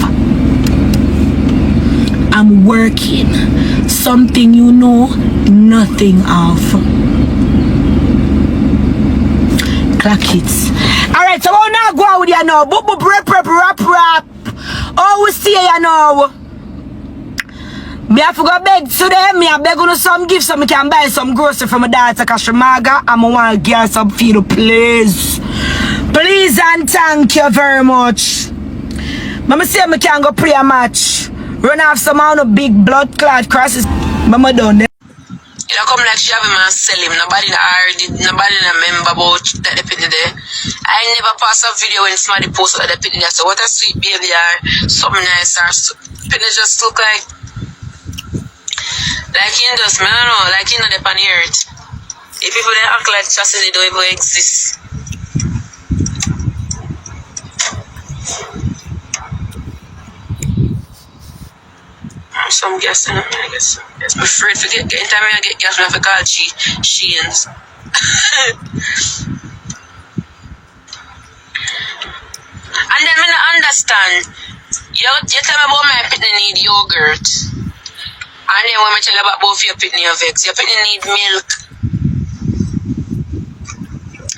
I'm working. Something you know nothing of. Clock it. Alright, so we'll now go out with you now. Boop, boop, rap. Oh, we see you now. Me have to go beg today. Me have beg on some gifts so me can buy some grocery for my daughter because she maga and I want to get some feed, please. Please and thank you very much. Mama say me can go pray a match. Run off some of the big blood clot crosses. Mama done there.
You know, come like she have him and sell him. Nobody remember about that they put there. I never pass a video when somebody posted that they put there. So what a sweet baby are. Something nice or put just look like you just, I don't know, like you know the pan earth. If people don't act like chassis, they don't even exist. Some gas in them, I guess. Yes, I'm afraid to get time I get gas, I have to call Sheens. And then when I understand, you tell me about my pitney need yogurt. And then when I tell you about both your pitney and vex, your pitney need milk.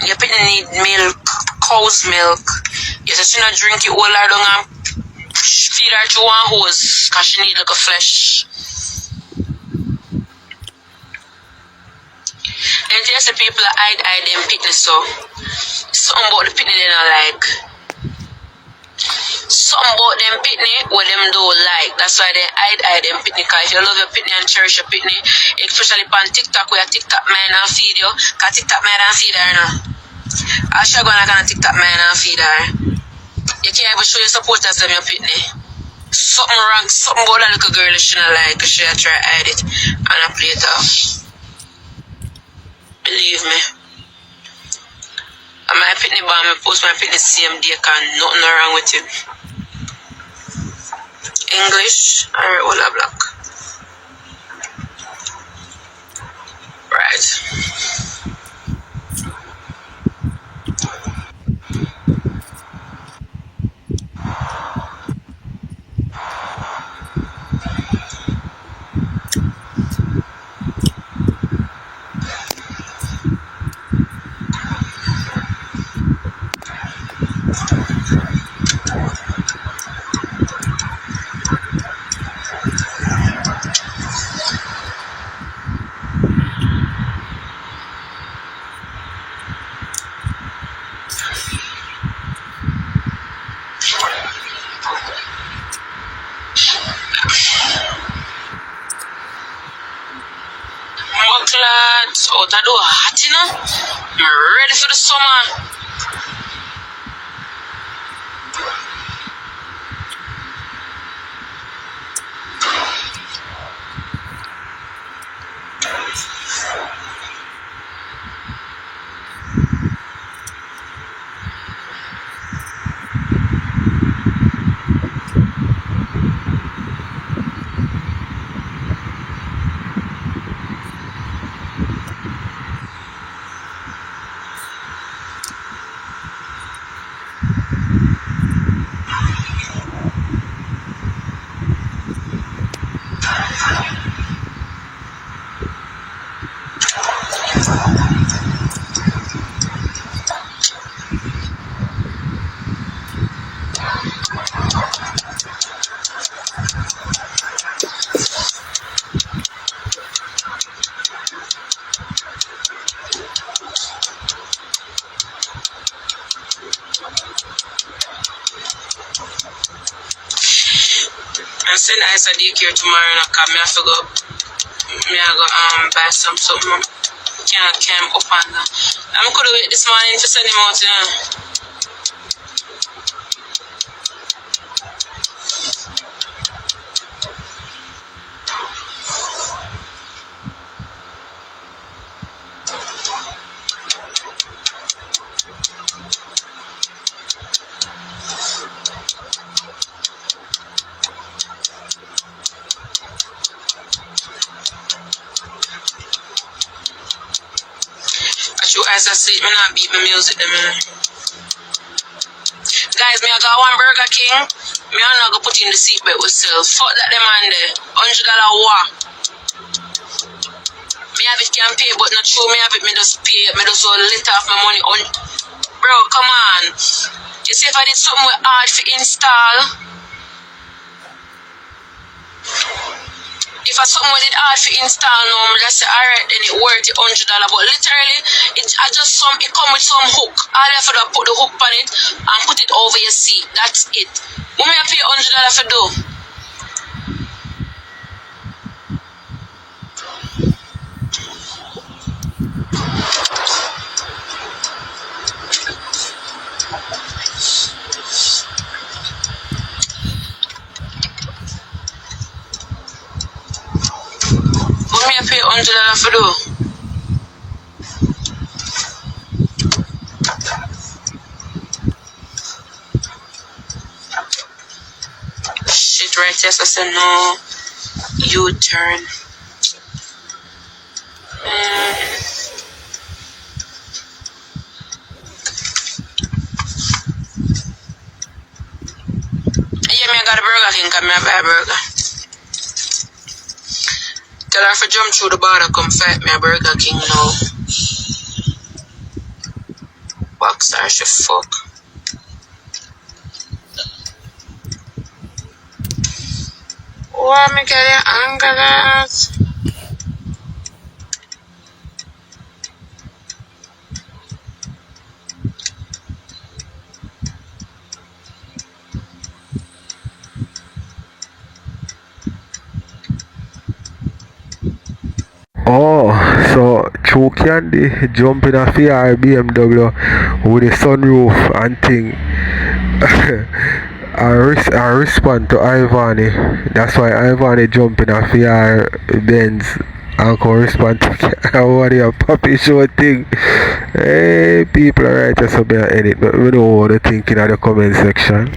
Your pitney need milk, cow's milk. You just not drink it all out and feed her to one hose because she need like a flesh. And just the people that hide them pitney so. Something about the pitney they don't like. Something about them pitney what them don't like. That's why they hide them pitney. Because if you love your pitney and cherish your pitney, especially on TikTok where TikTok man and feed you, because TikTok man and feed her now. I'll show you going to TikTok man and feed her. You can't even show your supporters them your pitney. Something wrong, something about that little girl she not like, because she try to hide it and I play it off. Believe me. And my pitney bomb, I post my pitney same day, because nothing wrong with him. English, or all black. Right. Lads, oh, that do hot, you know? I'm ready for the summer. send Ice a daycare tomorrow and I come. I have to go. I go buy something. Can't climb up on that. I could have wait this morning to send him out, you know. As I see, me not beat my music them. Guys, me I got one Burger King. Me I not go put in the seatbelt with self. Fuck that them on there. $100 war. Me have it can pay, but not true. Me have it. Me just pay. Me just so let off my money on. Bro, come on. You see if I did something with hard for install. If I something with it hard for install now, I just say alright, then it worth it $100. But literally, it come with some hook. All you have to do is put the hook on it and put it over your seat. That's it. What me I pay $100 for do? What me I pay $100 for do? Shit, right? Yes, I said no. U-turn. Yeah, me I got a Burger King, come me I buy a burger. Tell her to jump through the border, come fight me a Burger King now. Box her, she fuck. Why me get angry at?
Oh, so True Candy jumping off your BMW with a sunroof and thing. I respond to Ivany. That's why Ivany jumping off your Benz and can respond to what your puppy show thing. Hey, people are right to edit, but we know what they think in the comment section.